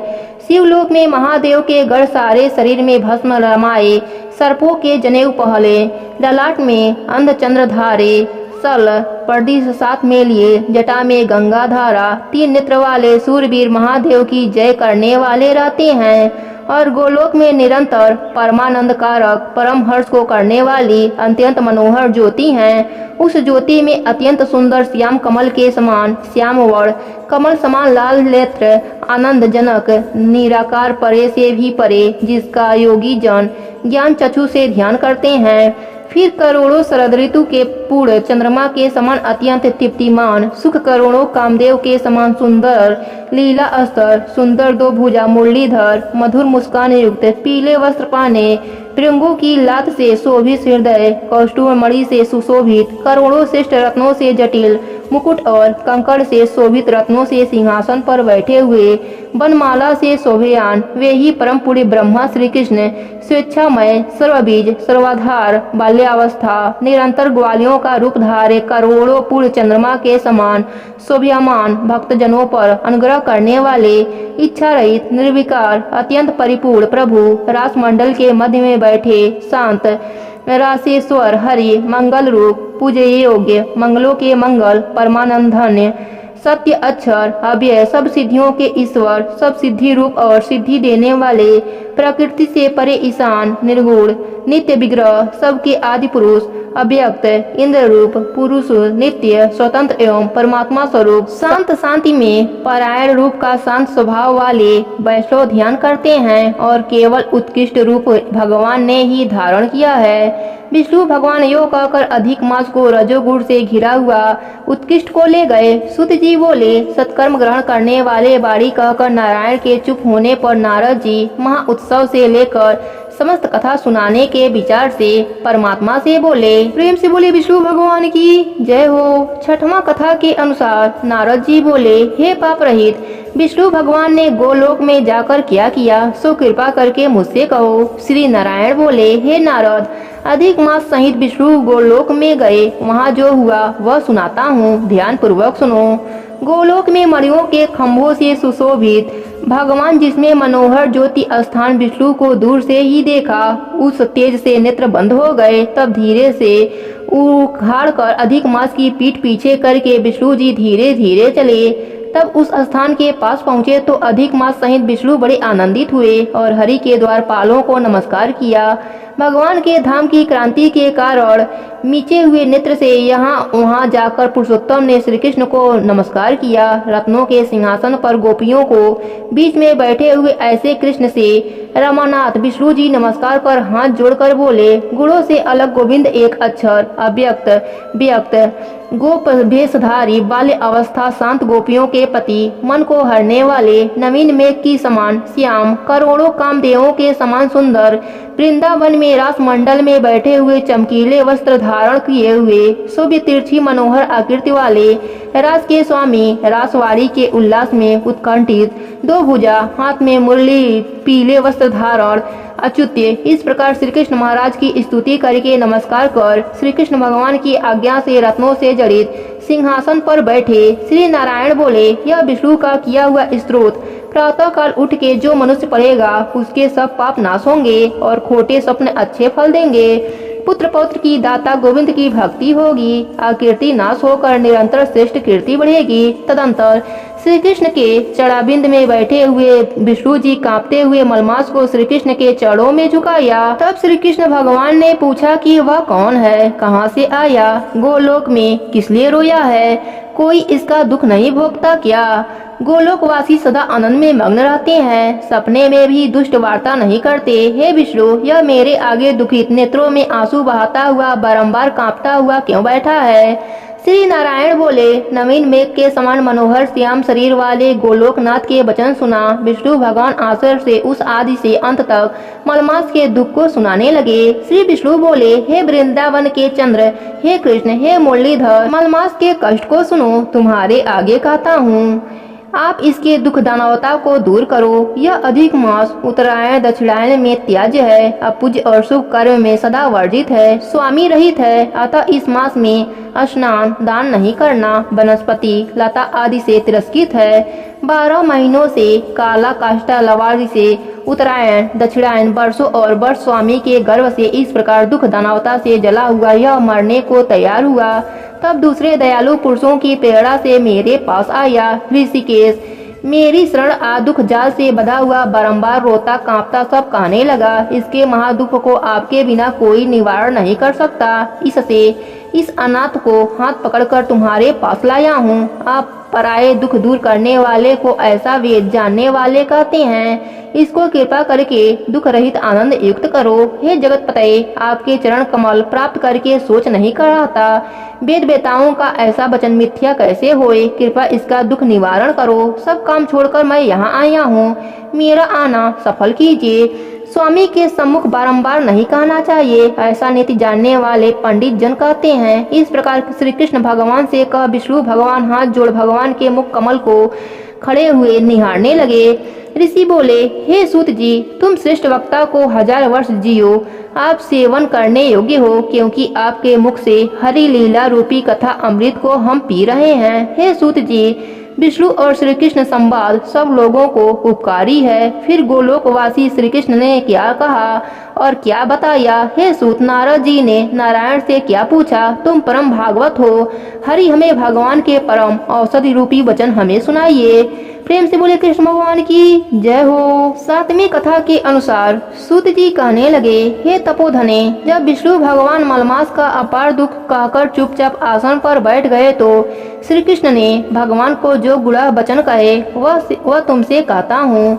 शिवलोक में महादेव के गढ़ सारे शरीर में भस्म रमाए, सर्पों के जनेऊ पहले, ललाट में अंधचंद्र धारे, सल पर्दी साथ में लिए, जटा में गंगा धारा, 3 नेत्र वाले सूरवीर महादेव की जय करने वाले रहते हैं। और गोलोक में निरंतर परमानंद कारक परम हर्ष को करने वाली अत्यंत मनोहर ज्योति हैं। उस ज्योति में अत्यंत सुंदर श्याम कमल के समान श्याम वर्ण कमल समान लाल नेत्र आनंद जनक निराकार परे से भी परे, जिसका योगी जन ज्ञान चक्षु से ध्यान करते हैं। फिर करोड़ों शरद ऋतु के पूर्ण चंद्रमा के समान अत्यंत तृप्तिमान सुख करोड़ों कामदेव के समान सुंदर लीला अस्तर सुंदर 2 भुजा मुरलीधर मधुर मुस्कान युक्त पीले वस्त्र पाने भृंगों की लात से शोभित हृदय कौस्तुभ मणि से सुशोभित करोड़ों श्रेष्ठ रत्नों से जटिल मुकुट और कंकड़ से शोभित रत्नों से सिंहासन पर बैठे हुए बनमाला से शोभयान वे ही परम पुरी ब्रह्मा श्री कृष्ण स्वेच्छामय सर्वबीज सर्वाधार बाल्यावस्था निरंतर ग्वालियों का रूप धारे करोड़ों पूर्ण चंद्रमा के समान शोभ्यमान भक्तजनों पर अनुग्रह करने वाले इच्छा रहित निर्विकार अत्यंत परिपूर्ण प्रभु रासमंडल के मध्य में बैठे शांत रासेश्वर हरि मंगल रूप पूज्य योग्य मंगलों के मंगल परमानंद धन्य सत्य अक्षर अव्यय सब सिद्धियों के ईश्वर सब सिद्धि रूप और सिद्धि देने वाले प्रकृति से परे ईशान निर्गुण नित्य विग्रह सबके आदि पुरुष अव्यक्त इंद्र रूप पुरुष नित्य स्वतंत्र एवं परमात्मा स्वरूप शांत शांति में परायण रूप का शांत स्वभाव वाले वैष्णव ध्यान करते हैं और केवल उत्कृष्ट रूप भगवान ने ही धारण किया है। विष्णु भगवान यो कहकर अधिक मास को रजोगुण से घिरा हुआ उत्कृष्ट को ले गए। सुत जी बोले, सत्कर्म ग्रहण करने वाले बाड़ी कहकर नारायण के चुप होने पर नारद जी महा उत्सव से लेकर समस्त कथा सुनाने के विचार से परमात्मा से बोले। प्रेम से बोले विष्णु भगवान की जय हो। 6वां कथा के अनुसार नारद जी बोले, हे पाप रहित विष्णु भगवान ने गोलोक में जाकर क्या किया सो कृपा करके मुझसे कहो। श्री नारायण बोले, हे नारद अधिक मास सहित विष्णु गोलोक में गए, वहाँ जो हुआ वह सुनाता हूँ, ध्यान पूर्वक सुनो। गोलोक में मणियों के खंभों से सुशोभित भगवान जिसमें मनोहर ज्योति स्थान विष्णु को दूर से ही देखा, उस तेज से नेत्र बंद हो गए। तब धीरे से उखाड़ कर अधिक मास की पीठ पीछे करके विष्णु जी धीरे धीरे चले। तब उस स्थान के पास पहुँचे तो अधिक मास सहित विष्णु बड़े आनंदित हुए और हरि के द्वारपालों को नमस्कार किया। भगवान के धाम की क्रांति के कारण मीचे हुए नेत्र से यहाँ वहाँ जाकर पुरुषोत्तम ने श्री कृष्ण को नमस्कार किया। रत्नों के सिंहासन पर गोपियों को बीच में बैठे हुए ऐसे कृष्ण से रमानाथ विष्णु जी नमस्कार कर हाथ जोड़कर बोले, गुणों से अलग गोविंद एक अक्षर अव्यक्त व्यक्त गोप भेषधारी बाल्य अवस्था शांत गोपियों के पति मन को हरने वाले नवीन मेघ की समान श्याम करोड़ों कामदेवों के समान सुंदर वृंदावन में रास मंडल में बैठे हुए चमकीले वस्त्र धारण किए हुए शुभ तिरछी मनोहर आकृति वाले रास के स्वामी रासवाड़ी के उल्लास में उत्कंठित 2 भुजा हाथ में मुरली पीले वस्त्र धारण अच्युत्य इस प्रकार श्री कृष्ण महाराज की स्तुति करके नमस्कार कर श्री कृष्ण भगवान की आज्ञा से रत्नों से जड़ित सिंहासन पर बैठे। श्री नारायण बोले, यह विष्णु का किया हुआ स्त्रोत प्रातः काल उठ के जो मनुष्य पढ़ेगा उसके सब पाप नाश होंगे और खोटे स्वप्न अच्छे फल देंगे। पुत्र पौत्र की दाता गोविंद की भक्ति होगी, अकीर्ति नाश होकर निरंतर श्रेष्ठ कीर्ति बढ़ेगी। तदंतर श्री कृष्ण के चरणाबिंद में बैठे हुए विष्णु जी कांपते हुए मलमास को श्री कृष्ण के चरणों में झुकाया। तब श्री कृष्ण भगवान ने पूछा कि वह कौन है, कहाँ से आया, गोलोक में किस लिए रोया है, कोई इसका दुख नहीं भोगता क्या? गोलोकवासी सदा आनंद में मग्न रहते हैं, सपने में भी दुष्ट वार्ता नहीं करते। हे विष्णु, यह मेरे आगे दुखित नेत्रों में आंसू बहाता हुआ बारंबार कांपता हुआ क्यों बैठा है? श्री नारायण बोले, नवीन मेघ के समान मनोहर श्याम शरीर वाले गोलोकनाथ के वचन सुना विष्णु भगवान आश्चर्य से उस आदि से अंत तक मलमास के दुख को सुनाने लगे। श्री विष्णु बोले, हे वृंदावन के चंद्र, हे कृष्ण, हे मुरलीधर, मलमास के कष्ट को सुनो, तुम्हारे आगे कहता हूँ। आप इसके दुख दानवता को दूर करो। यह अधिक मास उत्तरायण दक्षिणायन में त्याज्य है, अपूज्य और शुभ कर्म में सदा वर्जित है, स्वामी रहित है। अतः इस मास में स्नान दान नहीं करना वनस्पति लता आदि से तिरस्कृत है। 12 महीनों से काला काष्ठा लवारी से उत्तरायण दक्षिणायन वर्षों और वर्ष स्वामी के गर्भ से इस प्रकार दुख दानवता से जला हुआ यह मरने को तैयार हुआ। तब दूसरे दयालु पुरुषों की प्रेरणा से मेरे पास आया। ऋषिकेश मेरी शरण आ दुख जाल से बधा हुआ बारंबार रोता कांपता सब कहने लगा, इसके महादुख को आपके बिना कोई निवारण नहीं कर सकता। इससे इस अनाथ को हाथ पकड़कर तुम्हारे पास लाया हूँ। आप पराये दुख दूर करने वाले को ऐसा वेद जानने वाले कहते हैं। इसको कृपा करके दुख रहित आनंद युक्त करो। हे जगत पते, आपके चरण कमल प्राप्त करके सोच नहीं कर रहा था, वेद वेताओं का ऐसा वचन मिथ्या कैसे होए? कृपा इसका दुख निवारण करो। सब काम छोड़कर मैं यहाँ आया हूँ, मेरा आना सफल कीजिए। स्वामी के सम्मुख बारंबार नहीं कहना चाहिए, ऐसा नीति जानने वाले पंडित जन कहते हैं। इस प्रकार श्री कृष्ण भगवान से कह विष्णु भगवान हाथ जोड़ भगवान के मुख कमल को खड़े हुए निहारने लगे। ऋषि बोले, हे सूत जी, तुम श्रेष्ठ वक्ता को 1000 वर्ष जियो, आप सेवन करने योग्य हो, क्योंकि आपके मुख से हरि लीला रूपी कथा अमृत को हम पी रहे हैं। हे सूत जी, विष्णु और श्री कृष्ण संवाद सब लोगों को उपकारी है। फिर गोलोकवासी श्री कृष्ण ने क्या कहा और क्या बताया? हे सूत, नारद जी ने नारायण से क्या पूछा? तुम परम भागवत हो, हरि हमें भगवान के परम औषधि रूपी वचन हमें सुनाइए। प्रेम से बोले कृष्ण भगवान की जय हो। 7वीं कथा के अनुसार सूत जी कहने लगे, हे तपोधने, जब विष्णु भगवान मलमास का अपार दुख कहकर चुपचाप आसन पर बैठ गए तो श्री कृष्ण ने भगवान को जो गुड़ा वचन कहे वह तुमसे कहता हूँ।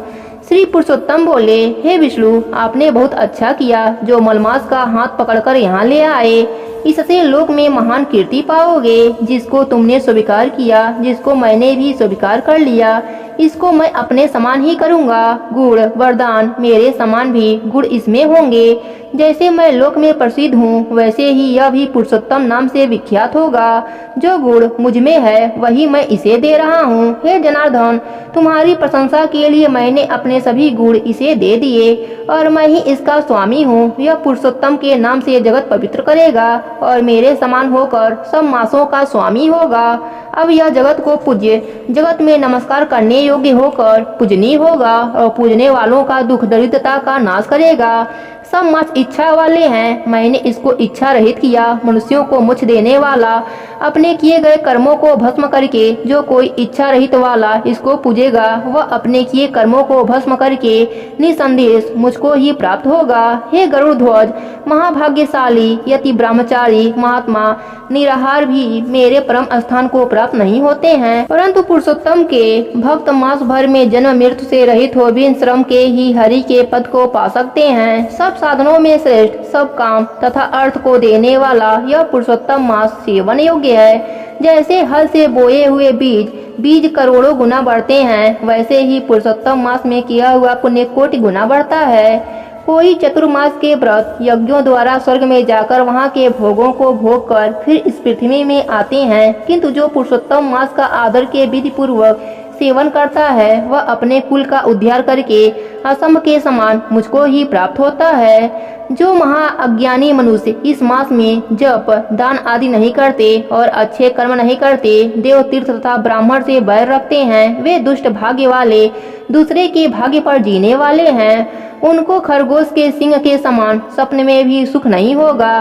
श्री पुरुषोत्तम बोले, हे विष्णु, आपने बहुत अच्छा किया जो मलमास का हाथ पकड़कर यहाँ ले आए। इससे लोक में महान कीर्ति पाओगे। जिसको तुमने स्वीकार किया, जिसको मैंने भी स्वीकार कर लिया, इसको मैं अपने समान ही करूँगा। गुण वरदान मेरे समान भी गुण इसमें होंगे। जैसे मैं लोक में प्रसिद्ध हूँ, वैसे ही यह भी पुरुषोत्तम नाम से विख्यात होगा। जो गुण मुझ में है वही मैं इसे दे रहा हूँ। हे जनार्दन, तुम्हारी प्रशंसा के लिए मैंने अपने सभी गुण इसे दे दिए और मैं ही इसका स्वामी हूँ। यह पुरुषोत्तम के नाम से जगत पवित्र करेगा और मेरे समान होकर सब मासों का स्वामी होगा। अब यह जगत को पूज्य, जगत में नमस्कार करने योग्य होकर पूजनीय होगा और पूजने वालों का दुख दरिद्रता का नाश करेगा। सब मास इच्छा वाले हैं, मैंने इसको इच्छा रहित किया। मनुष्यों को मुझ देने वाला, अपने किए गए कर्मों को भस्म करके जो कोई इच्छा रहित वाला इसको पूजेगा, वह अपने किए कर्मों को भस्म करके निसंदेह मुझको ही प्राप्त होगा। हे गरुड़ ध्वज, महाभाग्यशाली यति ब्रह्मचारी महात्मा निराहार भी मेरे परम स्थान को प्राप्त नहीं होते हैं, परंतु पुरुषोत्तम के भक्त मास भर में जन्म मृत्यु से रहित हो बिन श्रम के ही हरि के पद को पा सकते हैं। सब साधनों में श्रेष्ठ, सब काम तथा अर्थ को देने वाला यह पुरुषोत्तम मास सेवन योग्य है। जैसे हल से बोए हुए बीज करोड़ों गुना बढ़ते हैं, वैसे ही पुरुषोत्तम मास में किया हुआ पुण्य कोटि गुना बढ़ता है। कोई चतुर्मास के व्रत यज्ञों द्वारा स्वर्ग में जाकर वहां के भोगों को भोग कर फिर इस पृथ्वी में आते हैं, किंतु जो पुरुषोत्तम मास का आदर के विधि पूर्वक सेवन करता है वह अपने कुल का उद्धार करके असम के समान मुझको ही प्राप्त होता है। जो महाअज्ञानी मनुष्य इस मास में जप दान आदि नहीं करते और अच्छे कर्म नहीं करते, देव तीर्थ तथा ब्राह्मण से बैर रखते हैं, वे दुष्ट भाग्य वाले दूसरे के भाग्य पर जीने वाले हैं। उनको खरगोश के सिंह के समान सपने में भी सुख नहीं होगा।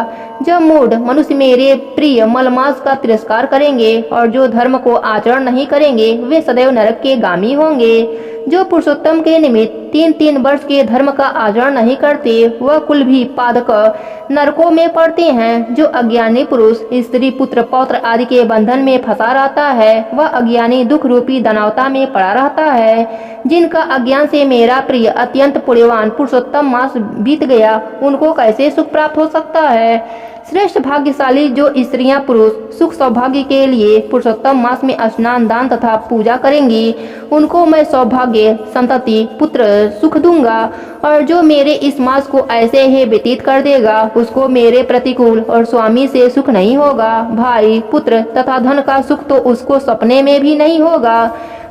जब मूढ़ मनुष्य मेरे प्रिय मलमास का तिरस्कार करेंगे और जो धर्म को आचरण नहीं करेंगे, वे सदैव नरक के गामी होंगे। जो पुरुषोत्तम के निमित्त 3-3 वर्ष के धर्म का आचरण नहीं करते, वह कुल भी पादक नरकों में पड़ते हैं। जो अज्ञानी पुरुष स्त्री पुत्र पौत्र आदि के बंधन में फंसा रहता है, वह अज्ञानी दुख रूपी दानवता में पड़ा रहता है। जिनका अज्ञान से मेरा प्रिय अत्यंत पुण्यवान पुरुषोत्तम मास बीत गया, उनको कैसे सुख प्राप्त हो सकता है। श्रेष्ठ भाग्यशाली जो स्त्रियां पुरुष सुख सौभाग्य के लिए पुरुषोत्तम मास में स्नान दान तथा पूजा करेंगी, उनको मैं सौभाग्य संतति पुत्र सुख दूंगा। और जो मेरे इस मास को ऐसे ही व्यतीत कर देगा, उसको मेरे प्रतिकूल और स्वामी से सुख नहीं होगा। भाई पुत्र तथा धन का सुख तो उसको सपने में भी नहीं होगा।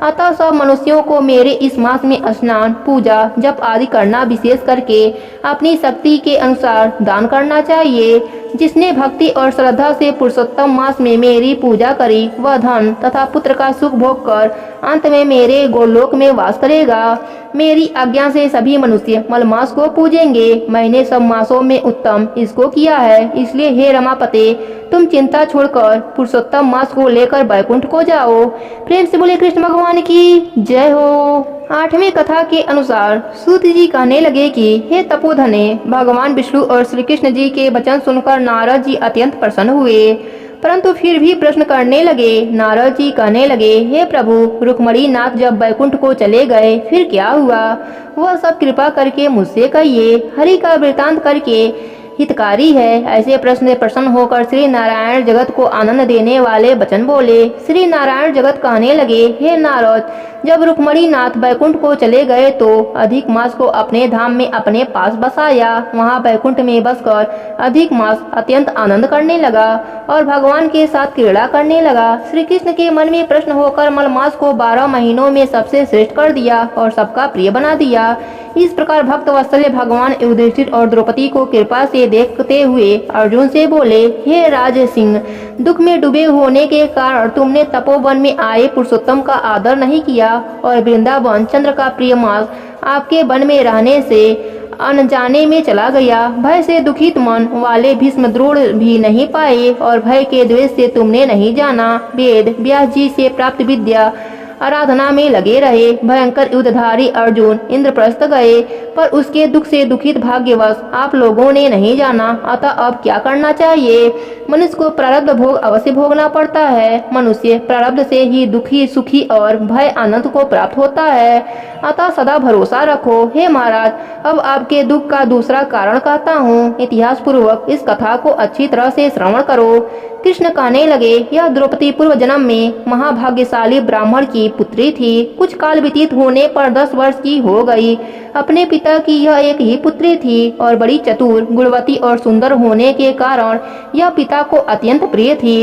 अतः सब मनुष्यों को मेरे इस मास में स्नान पूजा जप आदि करना, विशेष करके अपनी शक्ति के अनुसार दान करना चाहिए। जिसने भक्ति और श्रद्धा से पुरुषोत्तम मास में मेरी पूजा करी, वह धन तथा पुत्र का सुख भोग कर अंत में मेरे गोलोक में वास करेगा। मेरी आज्ञा से सभी मनुष्य मलमास को पूजेंगे। मैंने सब मासों में उत्तम इसको किया है, इसलिए हे रमापते, तुम चिंता छोड़कर पुरुषोत्तम मास को लेकर बैकुंठ को जाओ। प्रेम से बोले कृष्ण भगवान की जय हो। 8वीं कथा के अनुसार सूत जी कहने लगे कि हे तपोधने, भगवान विष्णु और श्री कृष्ण जी के वचन सुनकर नारद जी अत्यंत प्रसन्न हुए, परंतु फिर भी प्रश्न करने लगे। नारद जी कहने लगे, हे प्रभु, रुक्मणी नाथ जब बैकुंठ को चले गए फिर क्या हुआ, वह सब कृपा करके मुझसे कहिए। हरि का वृतांत करके हितकारी है। ऐसे प्रश्न से प्रसन्न होकर श्री नारायण जगत को आनंद देने वाले वचन बोले। श्री नारायण जगत कहने लगे, हे नारद, जब रुक्मणी नाथ बैकुंठ को चले गए तो अधिक मास को अपने धाम में अपने पास बसाया। वहाँ बैकुंठ में बसकर अधिक मास अत्यंत आनंद करने लगा और भगवान के साथ क्रीड़ा करने लगा। श्री कृष्ण के मन में प्रश्न होकर मलमास को 12 महीनों में सबसे श्रेष्ठ कर दिया और सबका प्रिय बना दिया। इस प्रकार भक्त वत्सल्य भगवान युधिष्ठिर और द्रौपदी को कृपा से देखते हुए अर्जुन से बोले, हे राज सिंह, दुख में डूबे होने के कारण तुमने तपोवन में आए पुरुषोत्तम का आदर नहीं किया और वृंदावन चंद्र का प्रिय मास आपके वन में रहने से अनजाने में चला गया। भय से दुखित मन वाले भीष्म द्रोण भी नहीं पाए और भय के द्वेष से तुमने नहीं जाना। वेद व्यास जी से प्राप्त विद्या आराधना में लगे रहे। भयंकर युद्धधारी अर्जुन इंद्रप्रस्थ गए, पर उसके दुख से दुखित भाग्यवश आप लोगों ने नहीं जाना। अतः अब क्या करना चाहिए? मनुष्य को प्रारब्ध भोग अवश्य भोगना पड़ता है। मनुष्य प्रारब्ध से ही दुखी सुखी और भय आनंद को प्राप्त होता है। अतः सदा भरोसा रखो। हे महाराज, अब आपके दुख का दूसरा कारण कहता हूँ। इतिहास पूर्वक इस कथा को अच्छी तरह से श्रवण करो। कृष्ण कहने लगे, यह द्रौपदी पूर्व जन्म में महाभाग्यशाली ब्राह्मण की पुत्री थी। कुछ काल व्यतीत होने पर 10 वर्ष की हो गई। अपने पिता की यह एक ही पुत्री थी और बड़ी चतुर गुणवती और सुंदर होने के कारण यह पिता को अत्यंत प्रिय थी।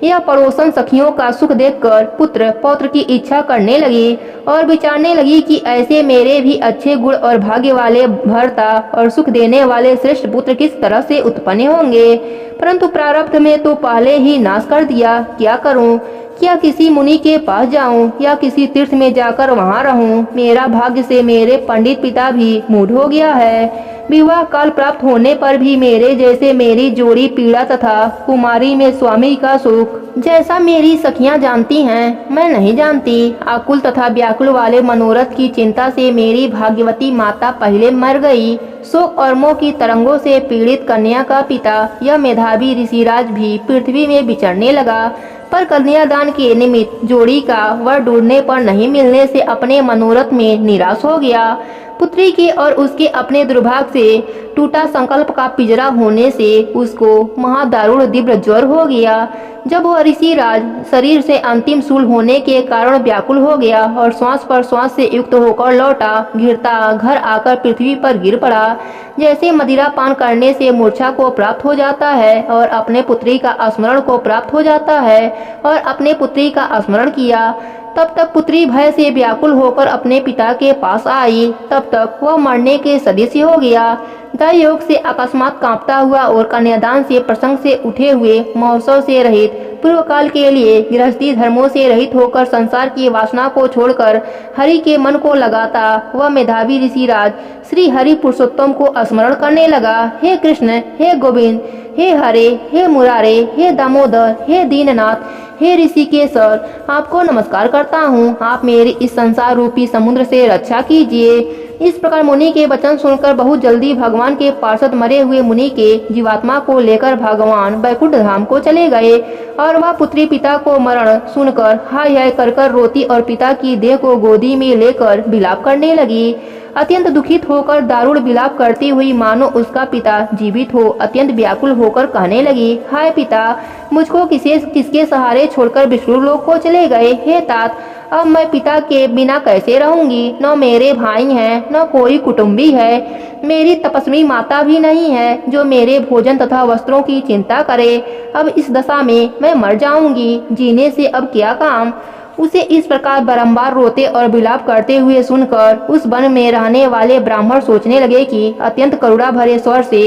यह पड़ोसन सखियों का सुख देखकर पुत्र पौत्र की इच्छा करने लगी और विचारने लगी कि ऐसे मेरे भी अच्छे गुण और भाग्य वाले भर्ता और सुख देने वाले श्रेष्ठ पुत्र किस तरह से उत्पन्न होंगे। परंतु प्रारब्ध में तो पहले ही नाश कर दिया। क्या करूं? क्या किसी मुनि के पास जाऊं या किसी तीर्थ में जाकर वहां रहूं? मेरा भाग्य से मेरे पंडित पिता भी मूढ़ हो गया है। विवाह काल प्राप्त होने पर भी मेरे जैसे मेरी जोड़ी पीड़ा तथा कुमारी में स्वामी का सुख जैसा मेरी सखियां जानती हैं, मैं नहीं जानती। आकुल तथा व्याकुल वाले मनोरथ की चिंता से मेरी भाग्यवती माता पहले मर गई। शोक और मोह की तरंगों से पीड़ित कन्या का पिता यह मेधावी ऋषिराज भी पृथ्वी में विचरने लगा, पर कन्यादान के निमित्त जोड़ी का वर ढूंढने पर नहीं मिलने से अपने मनोरथ में निराश हो गया। पुत्री के और उसके अपने दुर्भाग्य से टूटा संकल्प का पिंजरा होने से उसको महादारुण दिव्य ज्वर हो गया। जब वह ऋषिराज शरीर से अंतिम शूल होने के कारण व्याकुल हो गया और श्वास पर श्वास से युक्त होकर लौटा, घिरता घर आकर पृथ्वी पर गिर पड़ा। जैसे मदिरा पान करने से मूर्छा को प्राप्त हो जाता है और अपने पुत्री का स्मरण को प्राप्त हो जाता है और अपने पुत्री का स्मरण किया। तब तक पुत्री भय से व्याकुल होकर अपने पिता के पास आई। तब तक वह मरने के सदृश हो गया। दैव योग से अकस्मात कांपता हुआ और कन्यादान से प्रसंग से उठे हुए महोत्सव से रहित पूर्व काल के लिए गृहस्थी धर्मों से रहित होकर संसार की वासना को छोड़कर हरि के मन को लगाता वह मेधावी ऋषिराज श्री हरि पुरुषोत्तम को स्मरण करने लगा। हे कृष्ण, हे गोविंद, हे हरे, हे मुरारे, हे दामोदर, हे दीननाथ, हे ऋषिकेशर, आपको नमस्कार करता हूँ। आप मेरी इस संसार रूपी समुद्र से रक्षा कीजिए। इस प्रकार मुनि के वचन सुनकर बहुत जल्दी भगवान के पार्षद मरे हुए मुनि के जीवात्मा को लेकर भगवान वैकुंठ धाम को चले गए और वह पुत्री पिता को मरण सुनकर हाय हाय कर रोती और पिता की देह को गोदी में लेकर विलाप करने लगी। अत्यंत दुखित होकर दारुण विलाप करती हुई मानो उसका पिता जीवित हो अत्यंत व्याकुल होकर कहने लगी, हाय पिता, मुझको किसके सहारे छोड़कर विष्णु लोक को चले गए। हे तात, अब मैं पिता के बिना कैसे रहूंगी। न मेरे भाई हैं, न कोई कुटुंबी है, मेरी तपस्वी माता भी नहीं है जो मेरे भोजन तथा वस्त्रों की चिंता करे। अब इस दशा में मैं मर जाऊंगी, जीने से अब क्या काम। उसे इस प्रकार बारंबार रोते और विलाप करते हुए सुनकर उस वन में रहने वाले ब्राह्मण सोचने लगे कि अत्यंत करुणा भरे स्वर से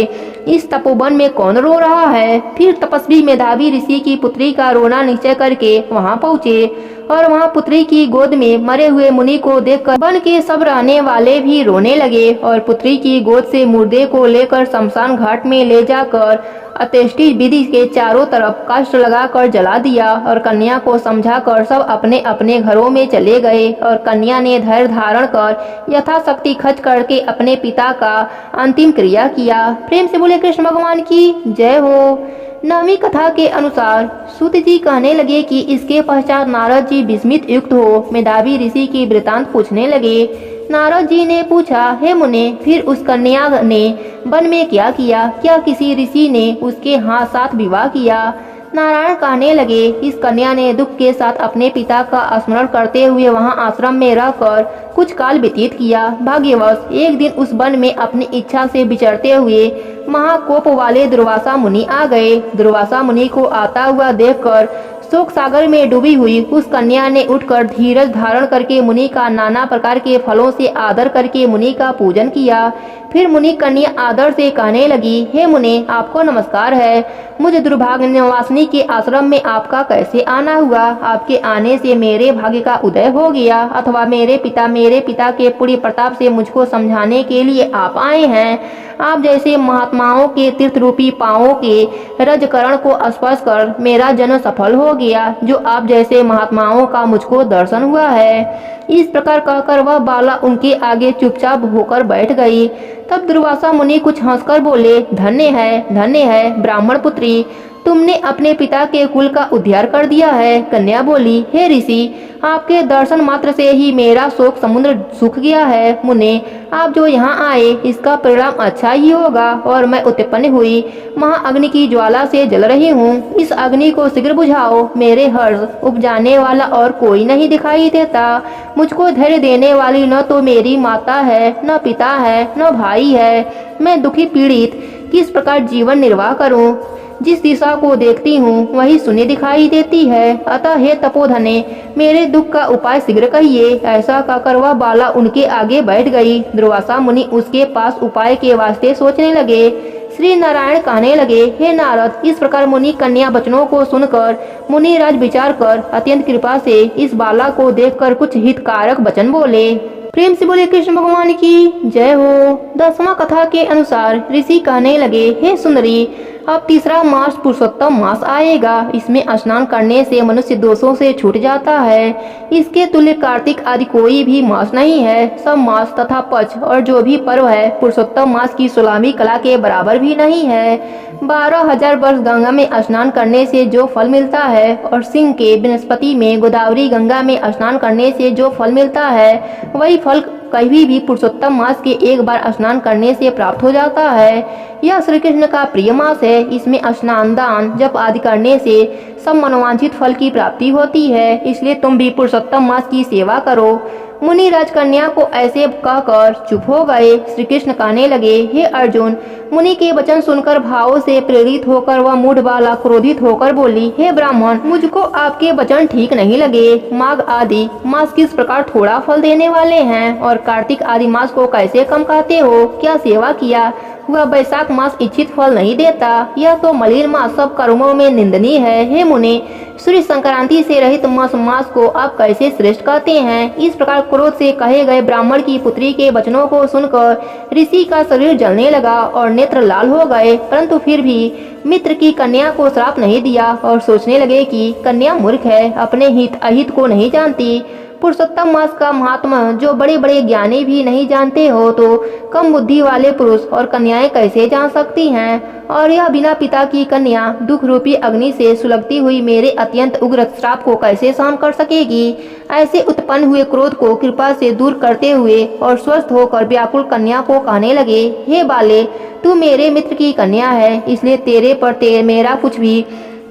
इस तपोवन में कौन रो रहा है। फिर तपस्वी मेधावी ऋषि की पुत्री का रोना निश्चय करके वहां पहुँचे और वहां पुत्री की गोद में मरे हुए मुनि को देखकर वन के सब रहने वाले भी रोने लगे और पुत्री की गोद से मुर्दे को लेकर शमशान घाट में ले जाकर अत्यष्टि विधि के चारों तरफ काष्ठ लगाकर जला दिया और कन्या को समझाकर सब अपने अपने घरों में चले गए और कन्या ने धैर्य धारण कर यथाशक्ति खर्च करके अपने पिता का अंतिम क्रिया किया। प्रेम से बोले कृष्ण भगवान की जय हो। नवीं कथा के अनुसार सूत जी कहने लगे कि इसके पश्चात नारद जी विस्मित युक्त हो मेधावी ऋषि की वृतांत पूछने लगे। नारद जी ने पूछा, हे मुने, फिर उस कन्या ने वन में क्या किया? क्या किसी ऋषि ने उसके हाथ साथ विवाह किया? नारायण कहने लगे, इस कन्या ने दुख के साथ अपने पिता का स्मरण करते हुए वहां आश्रम में रहकर कुछ काल व्यतीत किया। भाग्यवश एक दिन उस वन में अपनी इच्छा से विचरते हुए महाकोप वाले दुर्वासा मुनि आ गए। दुर्वासा मुनि को आता हुआ देखकर शोक सागर में डूबी हुई उस कन्या ने उठकर धीरज धारण करके मुनि का नाना प्रकार के फलों से आदर करके मुनि का पूजन किया। फिर मुनि कन्या आदर से कहने लगी, हे मुने, आपको नमस्कार है। मुझे दुर्भाग्य निवासिनी के आश्रम में आपका कैसे आना हुआ? आपके आने से मेरे भाग्य का उदय हो गया अथवा मेरे पिता के पुण्य प्रताप से मुझको समझाने के लिए आप आए हैं? आप जैसे महात्माओं के तीर्थ रूपी पांवों के रजकरण को स्पर्श कर मेरा जन्म सफल हो गया, जो आप जैसे महात्माओं का मुझको दर्शन हुआ है। इस प्रकार कहकर वह बाला उनके आगे चुपचाप होकर बैठ गई। तब दुर्वासा मुनि कुछ हंसकर बोले, धन्य है ब्राह्मण पुत्री, तुमने अपने पिता के कुल का उद्धार कर दिया है। कन्या बोली, हे ऋषि, आपके दर्शन मात्र से ही मेरा शोक समुद्र सूख गया है। मुने, आप जो यहाँ आए इसका परिणाम अच्छा ही होगा और मैं उत्पन्न हुई महाअग्नि की ज्वाला से जल रही हूँ। इस अग्नि को शीघ्र बुझाओ। मेरे हर्ष उपजाने वाला और कोई नहीं दिखाई देता। मुझको धैर्य देने वाली न तो मेरी माता है, न पिता है, न भाई है। मैं दुखी पीड़ित किस प्रकार जीवन निर्वाह करूं? जिस दिशा को देखती हूँ वही शून्य दिखाई देती है। अतः हे तपोधने, मेरे दुख का उपाय शीघ्र कहिए। ऐसा कहकर वह बाला उनके आगे बैठ गई। दुर्वासा मुनि उसके पास उपाय के वास्ते सोचने लगे। श्री नारायण कहने लगे, हे नारद, इस प्रकार मुनि कन्या वचनों को सुनकर मुनिराज विचार कर अत्यंत कृपा से इस बाला को देखकर कुछ हितकारक वचन बोले। प्रेम से बोले कृष्ण भगवान की जय हो। 10वां कथा के अनुसार ऋषि कहने लगे, हे सुंदरी, अब तीसरा मास पुरुषोत्तम मास आएगा। इसमें स्नान करने से मनुष्य दोषों से छूट जाता है। इसके तुल्य कार्तिक आदि कोई भी मास नहीं है। सब मास तथा पक्ष और जो भी पर्व है पुरुषोत्तम मास की 16वीं कला के बराबर भी नहीं है। 12,000 वर्ष गंगा में स्नान करने से जो फल मिलता है और सिंह के बृहस्पति में गोदावरी गंगा में स्नान करने से जो फल मिलता है वही फल कभी भी पुरुषोत्तम मास के एक बार स्नान करने से प्राप्त हो जाता है। यह श्री कृष्ण का प्रिय मास है। इसमें स्नान, दान, जप आदि करने से सब मनोवांछित फल की प्राप्ति होती है। इसलिए तुम भी पुरुषोत्तम मास की सेवा करो। मुनि राजकन्या को ऐसे कहकर चुप हो गए। श्री कृष्ण कहने लगे, हे अर्जुन, मुनि के वचन सुनकर भावों से प्रेरित होकर वह मूढ़ बाला क्रोधित होकर बोली, हे ब्राह्मण, मुझको आपके वचन ठीक नहीं लगे। माघ आदि मास किस प्रकार थोड़ा फल देने वाले हैं और कार्तिक आदि मास को कैसे कम कहते हो? क्या सेवा किया वह वैशाख मास इच्छित फल नहीं देता। यह तो मलिन मास सब कर्मों में निंदनीय है। हे मुने, सूर्य संक्रांति से रहित मास को आप कैसे श्रेष्ठ कहते हैं? इस प्रकार क्रोध से कहे गए ब्राह्मण की पुत्री के वचनों को सुनकर ऋषि का शरीर जलने लगा और नेत्र लाल हो गए, परंतु फिर भी मित्र की कन्या को श्राप नहीं दिया और सोचने लगे कि कन्या मूर्ख है, अपने हित अहित को नहीं जानती। पुरुषोत्तम मास का महात्मा जो बड़े बड़े ज्ञानी भी नहीं जानते हो तो कम बुद्धि वाले पुरुष और कन्याएं कैसे जान सकती हैं? और यह बिना पिता की कन्या दुख रूपी अग्नि से सुलगती हुई मेरे अत्यंत उग्र श्राप को कैसे सहन कर सकेगी? ऐसे उत्पन्न हुए क्रोध को कृपा से दूर करते हुए और स्वस्थ होकर व्याकुल कन्या को कहने लगे, हे बाले, तू मेरे मित्र की कन्या है, इसलिए तेरे पर मेरा कुछ भी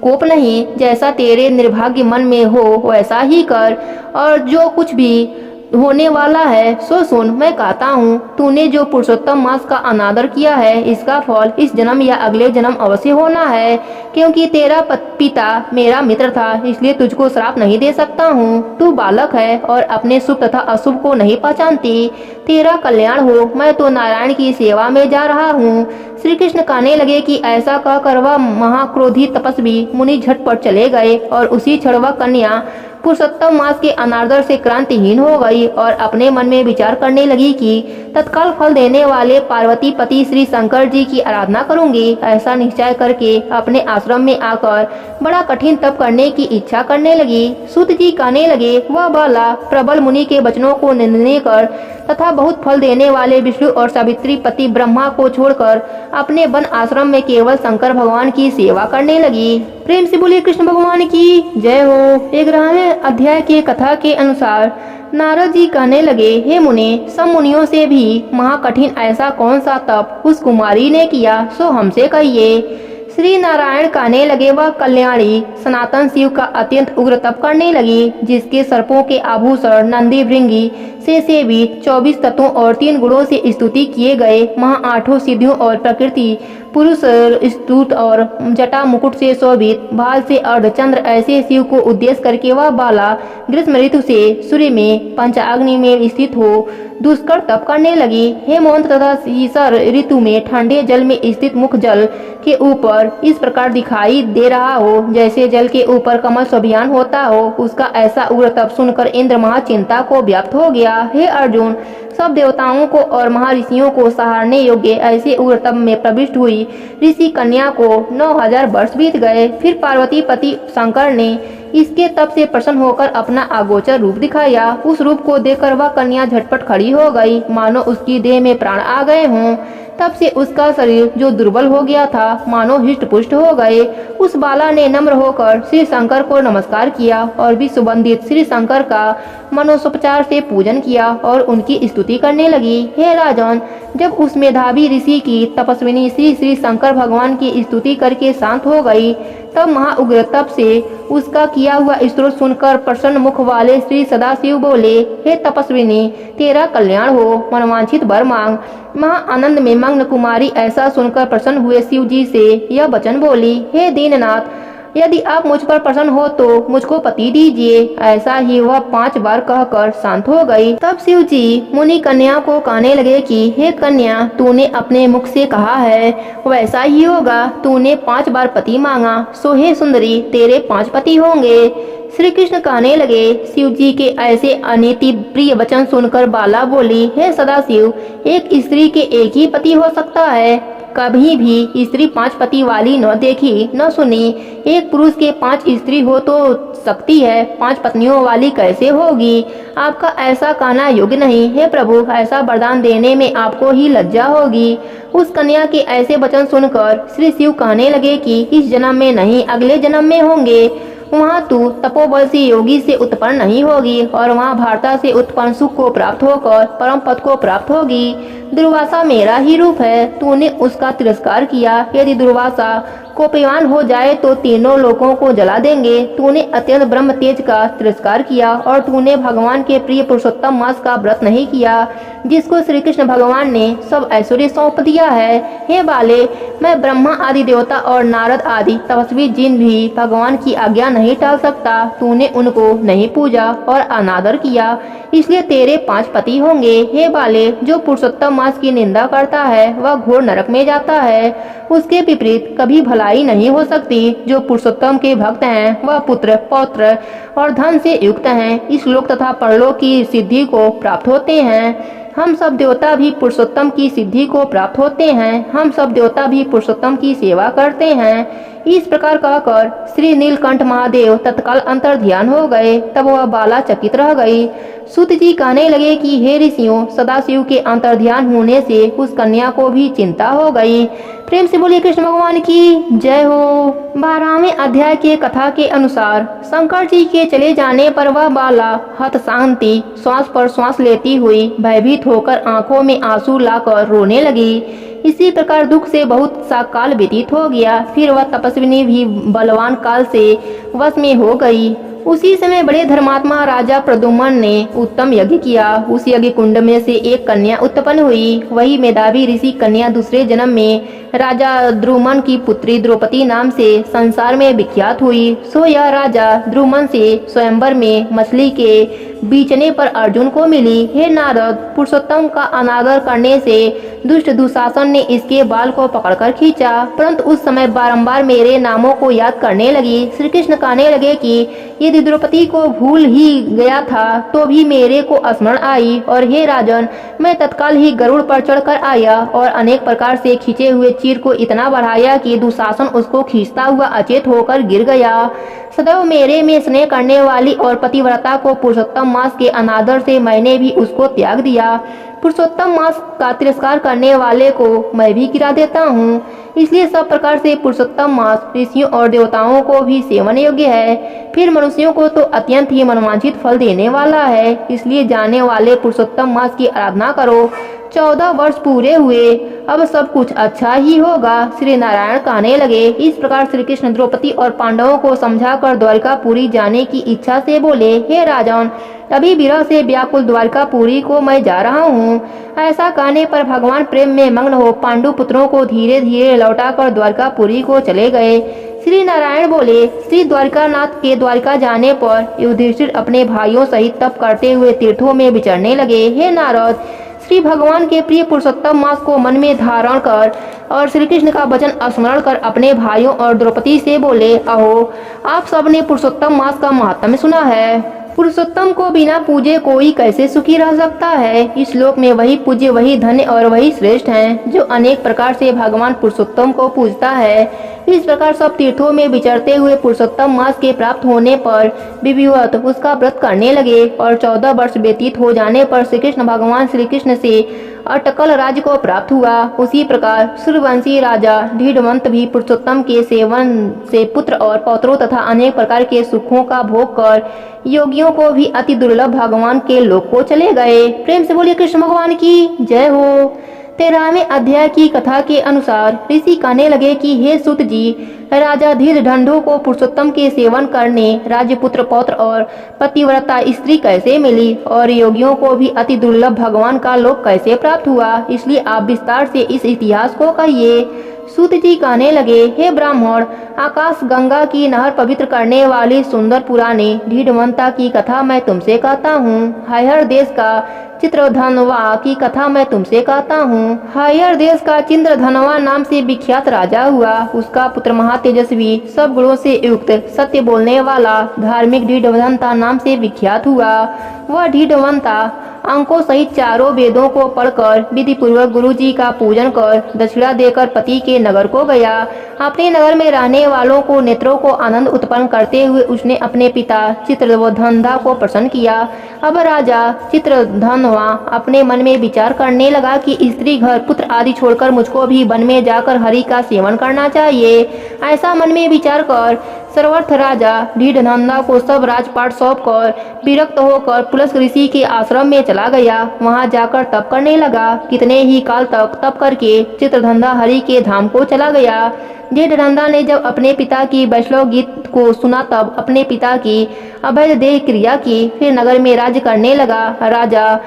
कोप नहीं। जैसा तेरे निर्भाग्य मन में हो वैसा ही कर, और जो कुछ भी होने वाला है सो सुन। मैं कहता हूँ, तूने जो पुरुषोत्तम मास का अनादर किया है, इसका फल इस जन्म या अगले जन्म अवश्य होना है। क्योंकि तेरा पिता मेरा मित्र था, इसलिए तुझको श्राप नहीं दे सकता हूँ। तू बालक है और अपने शुभ तथा अशुभ को नहीं पहचानती। तेरा कल्याण हो, मैं तो नारायण की सेवा में जा रहा हूँ। श्री कृष्ण कहने लगे कि ऐसा कहकर वह महाक्रोधी तपस्वी मुनि झटपट चले गए और उसी क्षण वह कन्या पुरुषोत्तम मास के अनादर से क्रांतिहीन हो गई और अपने मन में विचार करने लगी कि तत्काल फल देने वाले पार्वती पति श्री शंकर जी की आराधना करूंगी। ऐसा निश्चय करके अपने आश्रम में आकर बड़ा कठिन तप करने की इच्छा करने लगी। सूत जी कहने लगे, वह बाला प्रबल मुनि के वचनों को निंदने कर तथा बहुत फल देने वाले विष्णु और सावित्री पति ब्रह्मा को छोड़कर अपने वन आश्रम में केवल शंकर भगवान की सेवा करने लगी। प्रेम से बोलिए कृष्ण भगवान की जय हो। 11वें अध्याय के कथा के अनुसार नारद जी कहने लगे, हे मुने, सब मुनियों से भी महाकठिन ऐसा कौन सा तप उस कुमारी ने किया, सो हमसे कहिए। श्री नारायण कहने लगे, वह कल्याणी सनातन शिव का अत्यंत उग्र तप करने लगी, जिसके सर्पों के आभूषण नंदी भृंगी से सेवित 24 तत्वों और 3 गुणों से स्तुति किए गए महा 8 सिद्धियों और प्रकृति पुरुष स्तुत और जटा मुकुट से शोभित भाल से अर्धचंद्र ऐसे शिव को उद्देश्य करके वह बाला ग्रीष्म ऋतु से सूर्य में पंचाग्नि में स्थित हो दुष्कर तप करने लगी। हेमंत तथा शीसर ऋतु में ठंडे जल में स्थित मुख जल के ऊपर इस प्रकार दिखाई दे रहा हो जैसे जल के ऊपर कमल शोभियान होता हो। उसका ऐसा उग्र तप सुनकर इंद्र महाचिंता को व्याप्त हो गया। हे अर्जुन, सब देवताओं को और महर्षियों को सहारने योग्य ऐसे उग्र तप में प्रविष्ट हुई ऋषि कन्या को 9000 वर्ष बीत गए। फिर पार्वती पति शंकर ने इसके तप से प्रसन्न होकर अपना अगोचर रूप दिखाया। उस रूप को देखकर वह कन्या झटपट खड़ी हो गई, मानो उसकी देह में प्राण आ गए हों। तब से उसका शरीर जो दुर्बल हो गया था मानो हिष्ट पुष्ट हो गए। उस बाला ने नम्र होकर श्री शंकर को नमस्कार किया और भी सुबंधित श्री शंकर का मनोपचार से पूजन किया और उनकी स्तुति करने लगी। हे राजन, जब उस मेधावी ऋषि की तपस्विनी श्री शंकर भगवान की स्तुति करके शांत हो गई, तब महाउग्र तप से उसका किया हुआ स्तोत्र सुनकर प्रसन्न मुख वाले श्री सदाशिव बोले, हे तपस्विनी, तेरा कल्याण हो, मनवांछित वर मांग। महा आनंद में मग्न कुमारी ऐसा सुनकर प्रसन्न हुए शिव जी से यह वचन बोली, हे दीननाथ, यदि आप मुझ पर प्रसन्न हो तो मुझको पति दीजिए। ऐसा ही वह 5 बार कहकर शांत हो गई। तब शिव जी मुनि कन्या को कहने लगे कि हे कन्या, तूने अपने मुख से कहा है वैसा ही होगा। तूने 5 बार पति मांगा, सो हे सुंदरी, तेरे 5 पति होंगे। श्री कृष्ण कहने लगे, शिव जी के ऐसे अनीति प्रिय वचन सुनकर बाला बोली, हे सदाशिव, एक स्त्री के एक ही पति हो सकता है। कभी भी स्त्री 5 पति वाली न देखी न सुनी। एक पुरुष के 5 स्त्री हो तो सकती है, 5 पत्नियों वाली कैसे होगी? आपका ऐसा कहना योग्य नहीं। हे प्रभु, ऐसा वरदान देने में आपको ही लज्जा होगी। उस कन्या के ऐसे वचन सुनकर श्री शिव कहने लगे कि इस जन्म में नहीं, अगले जन्म में होंगे। वहाँ तू तपोबल से योगी से उत्पन्न नहीं होगी और वहाँ भारता से उत्पन्न सुख को प्राप्त होकर परम पद को प्राप्त होगी। दुर्वासा मेरा ही रूप है, तूने उसका तिरस्कार किया। यदि दुर्वासा कोपवान हो जाए तो तीनों लोगों को जला देंगे। तूने अत्यंत ब्रह्म तेज का तिरस्कार किया और तूने भगवान के प्रिय पुरुषोत्तम मास का व्रत नहीं किया, जिसको श्री कृष्ण भगवान ने सब ऐश्वर्य सौंप दिया है। हे बाले, मैं ब्रह्मा आदि देवता और नारद आदि तपस्वी जिन भी भगवान की आज्ञा नहीं टाल सकता। तूने उनको नहीं पूजा और अनादर किया, इसलिए तेरे 5 पति होंगे। हे बाले, जो पुरुषोत्तम मास की निंदा करता है वह घोर नरक में जाता है। उसके विपरीत कभी भलाई नहीं हो सकती। जो पुरुषोत्तम के भक्त हैं वह पुत्र, पौत्र और धन से युक्त हैं। इस लोक तथा परलोक की सिद्धि को प्राप्त होते हैं। हम सब देवता भी पुरुषोत्तम की सिद्धि को प्राप्त होते हैं। हम सब देवता भी पुरुषोत्तम की सेवा करते हैं। इस प्रकार कहकर श्री नीलकंठ महादेव तत्काल अंतर ध्यान हो गए। तब वह बाला चकित रह गई। सूत जी कहने लगे कि हे ऋषियों, सदाशिव के अंतर ध्यान होने से उस कन्या को भी चिंता हो गई। प्रेम से बोलिए कृष्ण भगवान की जय हो। 12वें अध्याय के कथा के अनुसार शंकर जी के चले जाने पर वह बाला हत शांति श्वास पर श्वास लेती हुई भयभीत होकर आंखों में आंसू लाकर रोने लगी। इसी प्रकार दुख से बहुत सा काल व्यतीत हो गया। फिर वह तपस्विनी भी बलवान काल से वश में हो गई। उसी समय बड़े धर्मात्मा राजा प्रद्युम्न ने उत्तम यज्ञ किया। उस यज्ञ कुंड में से एक कन्या उत्पन्न हुई। वही मेधावी ऋषि कन्या दूसरे जन्म में राजा द्रुमन की पुत्री द्रौपदी नाम से संसार में विख्यात हुई। सो यह राजा द्रुमन से स्वयंवर में मछली के बीचने पर अर्जुन को मिली। हे नारद, पुरुषोत्तम का अनादर करने से दुष्ट दुशासन ने इसके बाल को पकड़कर खींचा, परंतु उस समय बारंबार मेरे नामों को याद करने लगी। श्री कृष्ण कहने लगे कि यदि द्रौपदी को भूल ही गया था तो भी मेरे को स्मरण आई, और हे राजन, मैं तत्काल ही गरुड़ पर चढ़कर आया और अनेक प्रकार से खींचे हुए चीर को इतना बढ़ाया कि दुशासन उसको खींचता हुआ अचेत होकर गिर गया। सदैव मेरे में स्नेह करने वाली और पतिव्रता को पुरुषोत्तम मास के अनादर से मैंने भी उसको त्याग दिया। पुरुषोत्तम मास का तिरस्कार करने वाले को मैं भी गिरा देता हूँ। इसलिए सब प्रकार से पुरुषोत्तम मास ऋषियों और देवताओं को भी सेवन योग्य है। फिर मनुष्यों को तो अत्यंत ही मनोवांछित फल देने वाला है। इसलिए जाने वाले पुरुषोत्तम मास की आराधना करो। 14 वर्ष पूरे हुए, अब सब कुछ अच्छा ही होगा। श्री नारायण कहने लगे। इस प्रकार श्री कृष्ण द्रौपदी और पांडवों को समझाकर द्वारिकापुरी जाने की इच्छा से बोले, हे राजन, अभी विरह से व्याकुल द्वारिकापुरी को मैं जा रहा हूँ। ऐसा कहने पर भगवान प्रेम में मग्न हो पांडु पुत्रों को धीरे धीरे लौटाकर द्वारिकापुरी को चले गए। श्री नारायण बोले, श्री द्वारिकानाथ के द्वारिका जाने पर युधिष्ठिर अपने भाइयों सहित तप करते हुए तीर्थों में विचरने लगे। हे नारद, श्री भगवान के प्रिय पुरुषोत्तम मास को मन में धारण कर और श्री कृष्ण का वचन स्मरण कर अपने भाइयों और द्रौपदी से बोले, अहो, आप सबने पुरुषोत्तम मास का महात्म्य सुना है। पुरुषोत्तम को बिना पूजे कोई कैसे सुखी रह सकता है। इस लोक में वही पूज्य, वही धन्य और वही श्रेष्ठ हैं जो अनेक प्रकार से भगवान पुरुषोत्तम को पूजता है। इस प्रकार सब तीर्थों में विचरते हुए पुरुषोत्तम मास के प्राप्त होने पर विधिवत उसका व्रत करने लगे, और 14 वर्ष व्यतीत हो जाने पर श्री कृष्ण भगवान श्री कृष्ण से अटकल राज्य को प्राप्त हुआ। उसी प्रकार सूर्यवंशी राजा ढीडवंत भी पुरुषोत्तम के सेवन से पुत्र और पौत्रों तथा अनेक प्रकार के सुखों का भोग कर योगियों को भी अति दुर्लभ भगवान के लोक को चले गए। प्रेम से बोलिए कृष्ण भगवान की जय हो। 13वें अध्याय की कथा के अनुसार ऋषि कहने लगे कि हे सुत जी, राजा धीर ढंढों को पुरुषोत्तम के सेवन करने राजपुत्र, पौत्र और पतिव्रता स्त्री कैसे मिली, और योगियों को भी अति दुर्लभ भगवान का लोक कैसे प्राप्त हुआ, इसलिए आप विस्तार से इस इतिहास को कहिए। सूत जी कहने लगे, हे ब्राह्मण, आकाश गंगा की नहर पवित्र करने वाली सुंदर पुरानी ढीडवंता की कथा मैं तुमसे कहता हूँ। हयहर देश का चित्रधनवा की कथा मैं तुमसे कहता हूँ। हयहर देश का चित्रधनवा नाम से विख्यात राजा हुआ। उसका पुत्र महातेजस्वी, सब गुणों से युक्त, सत्य बोलने वाला, धार्मिक ढीडवंता नाम से विख्यात हुआ। वह ढीडवंता अंकों सहित चारों वेदों को पढ़कर विधि पूर्वक गुरु जी का पूजन कर दक्षिणा देकर पति के नगर को गया। अपने नगर में रहने वालों को नेत्रों को आनंद उत्पन्न करते हुए उसने अपने पिता चित्रधनवा को प्रसन्न किया। अब राजा चित्रधनवा अपने मन में विचार करने लगा कि स्त्री, घर, पुत्र आदि छोड़कर मुझको भी वन में जाकर हरि का सेवन करना चाहिए। ऐसा मन में विचार कर सर्वर्थ राजा ढीढ़नंदा को सब राजपाट सौंपकर विरक्त होकर पुलस्त्य ऋषि के आश्रम में चला गया। वहां जाकर तप करने लगा। कितने ही काल तक तप करके चित्रधंधा हरि के धाम को चला गया। ढीढ़नंदा ने जब अपने पिता की वैष्णव गीत को सुना तब अपने पिता की अवैध देह क्रिया की। फिर नगर में राज्य करने लगा। राजा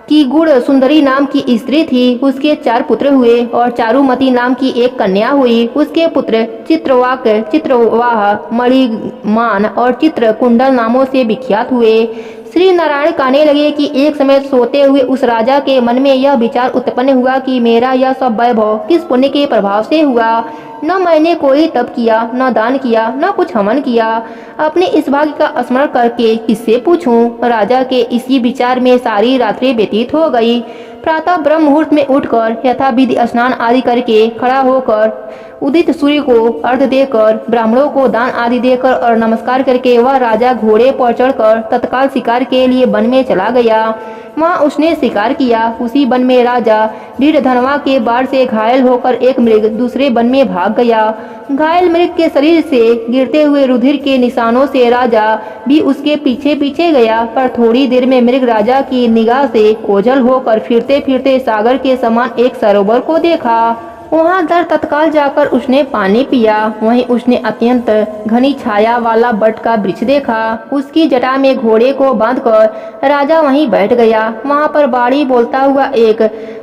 की गुण सुंदरी नाम की स्त्री थी। उसके 4 पुत्र हुए और चारुमती नाम की एक कन्या हुई। उसके पुत्र चित्रवाक, चित्रवाह, मणिमान और चित्रकुंडल नामों से विख्यात हुए। श्री नारायण कहने लगे कि एक समय सोते हुए उस राजा के मन में यह विचार उत्पन्न हुआ कि मेरा यह सब वैभव किस पुण्य के प्रभाव से हुआ। न मैंने कोई तप किया, न दान किया, न कुछ हवन किया। अपने इस भाग्य का स्मरण करके किससे पूछूं। राजा के इसी विचार में सारी रात्रि व्यतीत हो गई। प्रातः ब्रह्म मुहूर्त में उठकर यथाविधि स्नान आदि करके खड़ा होकर उदित सूर्य को अर्घ देकर ब्राह्मणों को दान आदि देकर और नमस्कार करके वह राजा घोड़े पर चढ़कर तत्काल शिकार के लिए वन में चला गया। वहां उसने शिकार किया। उसी वन में राजा ढीढ़धनवा के बाढ़ से घायल होकर एक मृग दूसरे वन में भाग गया। घायल मृग के शरीर से गिरते हुए रुधिर के निशानों से राजा भी उसके पीछे पीछे गया। पर थोड़ी देर में मृग राजा की निगाह से ओझल होकर फिरते फिरते सागर के समान एक सरोवर को देखा। वहां दर तत्काल जाकर उसने पानी पिया। वहीं उसने अत्यंत घनी छाया वाला बट का वृक्ष देखा। उसकी जटा में घोड़े को बांधकर राजा वहीं बैठ गया। वहां पर बाड़ी बोलता हुआ एक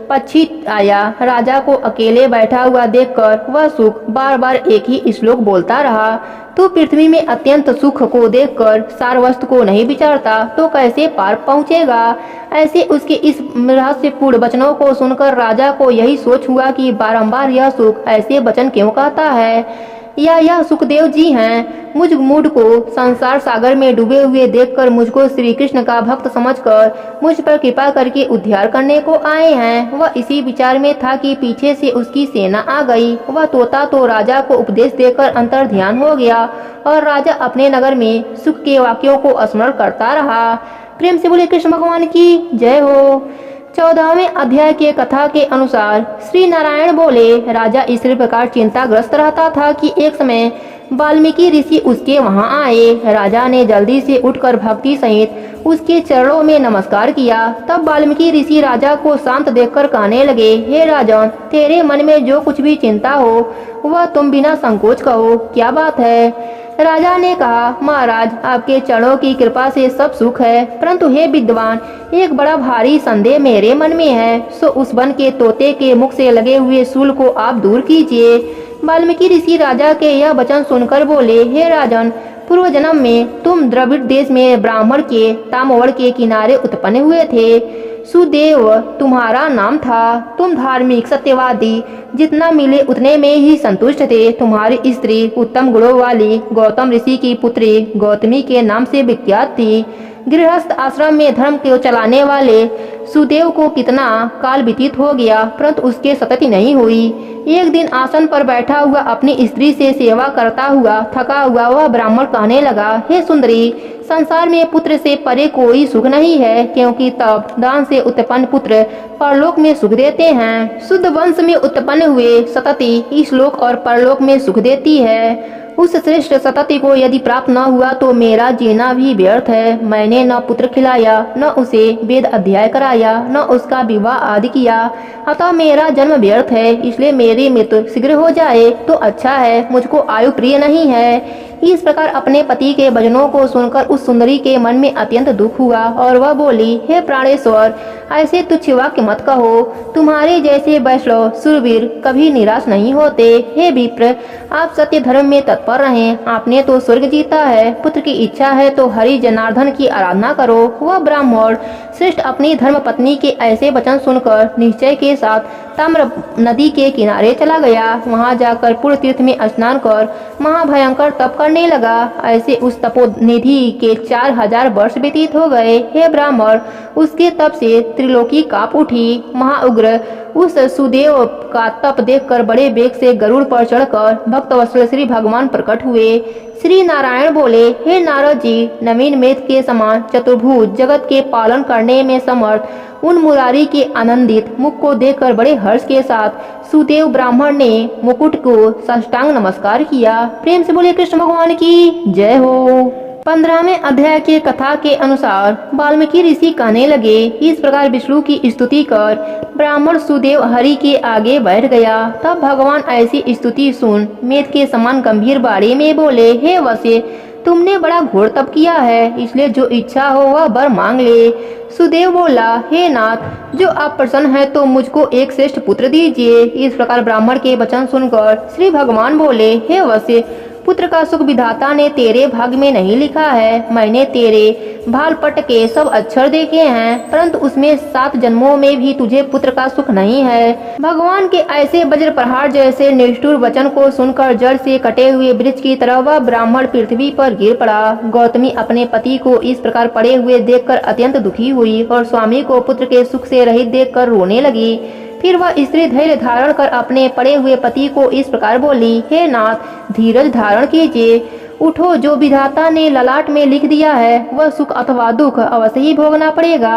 पक्षी आया। राजा को अकेले बैठा हुआ देखकर वह सुख बार बार एक ही श्लोक बोलता रहा, तू पृथ्वी में अत्यंत सुख को देखकर सार वस्तु को नहीं विचारता तो कैसे पार पहुँचेगा। ऐसे उसके इस रहस्यपूर्ण वचनों को सुनकर राजा को यही सोच हुआ कि बारंबार यह सुख ऐसे वचन क्यों कहता है। यह सुखदेव जी हैं। मुझ मूढ़ को संसार सागर में डूबे हुए देखकर मुझको श्री कृष्ण का भक्त समझकर मुझ पर कृपा करके उद्धार करने को आए हैं। वह इसी विचार में था कि पीछे से उसकी सेना आ गई। वह तोता तो राजा को उपदेश देकर अंतर ध्यान हो गया और राजा अपने नगर में सुख के वाक्यों को स्मरण करता रहा। प्रेम से बोले कृष्ण भगवान की जय हो। 14वें अध्याय के कथा के अनुसार श्री नारायण बोले, राजा इस प्रकार चिंताग्रस्त रहता था कि एक समय वाल्मीकि ऋषि उसके वहां आए। राजा ने जल्दी से उठकर भक्ति सहित उसके चरणों में नमस्कार किया। तब वाल्मीकि ऋषि राजा को शांत देखकर कहने लगे, हे राजन, तेरे मन में जो कुछ भी चिंता हो वह तुम बिना संकोच कहो, क्या बात है। राजा ने कहा, महाराज, आपके चरणों की कृपा से सब सुख है, परंतु हे विद्वान, एक बड़ा भारी संदेह मेरे मन में है। सो उस वन के तोते के मुख से लगे हुए शूल को आप दूर कीजिए। वाल्मीकि ऋषि राजा के यह वचन सुनकर बोले, हे राजन, पूर्व जन्म में तुम द्रविड़ देश में ब्राह्मण के ताम्रवर्ण के किनारे उत्पन्न हुए थे। सुदेव तुम्हारा नाम था। तुम धार्मिक, सत्यवादी, जितना मिले उतने में ही संतुष्ट थे। तुम्हारी स्त्री उत्तम गुणों वाली गौतम ऋषि की पुत्री गौतमी के नाम से विख्यात थी। गृहस्थ आश्रम में धर्म को चलाने वाले सुदेव को कितना काल व्यतीत हो गया, परंतु उसके सतति नहीं हुई। एक दिन आसन पर बैठा हुआ अपनी स्त्री से सेवा करता हुआ थका हुआ वह ब्राह्मण कहने लगा, हे सुंदरी, संसार में पुत्र से परे कोई सुख नहीं है, क्योंकि तब दान से उत्पन्न पुत्र परलोक में सुख देते हैं। शुद्ध वंश में उत्पन्न हुए सतति इस लोक और परलोक में सुख देती है। उस श्रेष्ठ सतति को यदि प्राप्त न हुआ तो मेरा जीना भी व्यर्थ है। मैंने न पुत्र खिलाया, न उसे वेद अध्ययन कराया, न उसका विवाह आदि किया, अतः मेरा जन्म व्यर्थ है। इसलिए मेरी मृत्यु शीघ्र हो जाए तो अच्छा है, मुझको आयु प्रिय नहीं है। इस प्रकार अपने पति के वचनों को सुनकर उस सुंदरी के मन में अत्यंत दुख हुआ और वह बोली, हे प्राणेश्वर, ऐसे तुच्छ वाक्य मत कहो। तुम्हारे जैसे वैष्णव सुरवीर कभी निराश नहीं होते। हे विप्र, आप सत्य धर्म में तत्पर रहें। आपने तो स्वर्ग जीता है। पुत्र की इच्छा है तो हरि जनार्दन की आराधना करो। वह ब्राह्मण श्रेष्ठ अपनी धर्म पत्नी के ऐसे वचन सुनकर निश्चय के साथ ताम्र नदी के किनारे चला गया। वहां जाकर पूर्ण तीर्थ में स्नान कर महाभयंकर तप करने लगा। ऐसे उस तपोनिधि के 4000 वर्ष व्यतीत हो गए। हे ब्राह्मण, उसके तप से त्रिलोकी कांप उठी। महाउग्र उस सुदेव का तप देखकर बड़े वेग से गरुड़ पर चढ़कर भक्तवत्सल श्री भगवान प्रकट हुए। श्री नारायण बोले, हे नारद जी, नवीन मेघ के समान चतुर्भुज जगत के पालन करने में समर्थ उन मुरारी के आनंदित मुख को देखकर बड़े हर्ष के साथ सुदेव ब्राह्मण ने मुकुट को साष्टांग नमस्कार किया। प्रेम से बोले कृष्ण भगवान की जय हो। 15वें अध्याय के कथा के अनुसार वाल्मीकि ऋषि कहने लगे, इस प्रकार विष्णु की स्तुति कर ब्राह्मण सुदेव हरि के आगे बैठ गया। तब भगवान ऐसी स्तुति सुन मेघ के समान गंभीर बाणी में बोले, हे वश्य, तुमने बड़ा घोर तप किया है, इसलिए जो इच्छा हो वह वर मांग ले। सुदेव बोला, हे नाथ, जो आप प्रसन्न हैं तो मुझको एक श्रेष्ठ पुत्र दीजिए। इस प्रकार ब्राह्मण के वचन सुनकर श्री भगवान बोले, हे वश्य, पुत्र का सुख विधाता ने तेरे भाग्य में नहीं लिखा है। मैंने तेरे भालपट के सब अक्षर देखे हैं, परंतु उसमें 7 जन्मों में भी तुझे पुत्र का सुख नहीं है। भगवान के ऐसे वज्र प्रहार जैसे निष्ठुर वचन को सुनकर जड़ से कटे हुए वृक्ष की तरह वह ब्राह्मण पृथ्वी पर गिर पड़ा। गौतमी अपने पति को इस प्रकार पड़े हुए देखकर अत्यंत दुखी हुई और स्वामी को पुत्र के सुख से रहित देखकर रोने लगी। फिर वह स्त्री धैर्य धारण कर अपने पड़े हुए पति को इस प्रकार बोली, हे नाथ, धीरज धारण कीजिए। उठो, जो विधाता ने ललाट में लिख दिया है वह सुख अथवा दुख अवश्य ही भोगना पड़ेगा।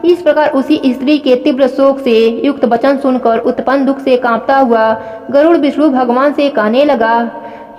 इस प्रकार उसी स्त्री के तीव्र शोक से युक्त वचन सुनकर उत्पन्न दुख से कांपता हुआ गरुड़ विष्णु भगवान से कहने लगा,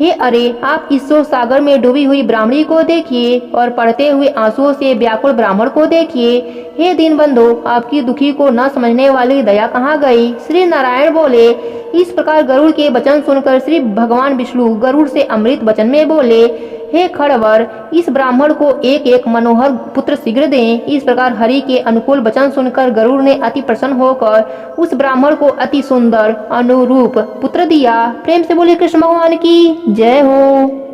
हे अरे, आप इस शोक सागर में डूबी हुई ब्राह्मणी को देखिए और पड़ते हुए आंसुओं से व्याकुल ब्राह्मण को देखिए। हे दीनबंधो, आपकी दुखी को न समझने वाली दया कहाँ गई। श्री नारायण बोले, इस प्रकार गरुड़ के वचन सुनकर श्री भगवान विष्णु गरुड़ से अमृत वचन में बोले, हे खड़वर, इस ब्राह्मण को एक एक मनोहर पुत्र शीघ्र दें। इस प्रकार हरि के अनुकूल वचन सुनकर गरुड़ ने अति प्रसन्न होकर उस ब्राह्मण को अति सुंदर अनुरूप पुत्र दिया। प्रेम से बोले कृष्ण भगवान की जय हो।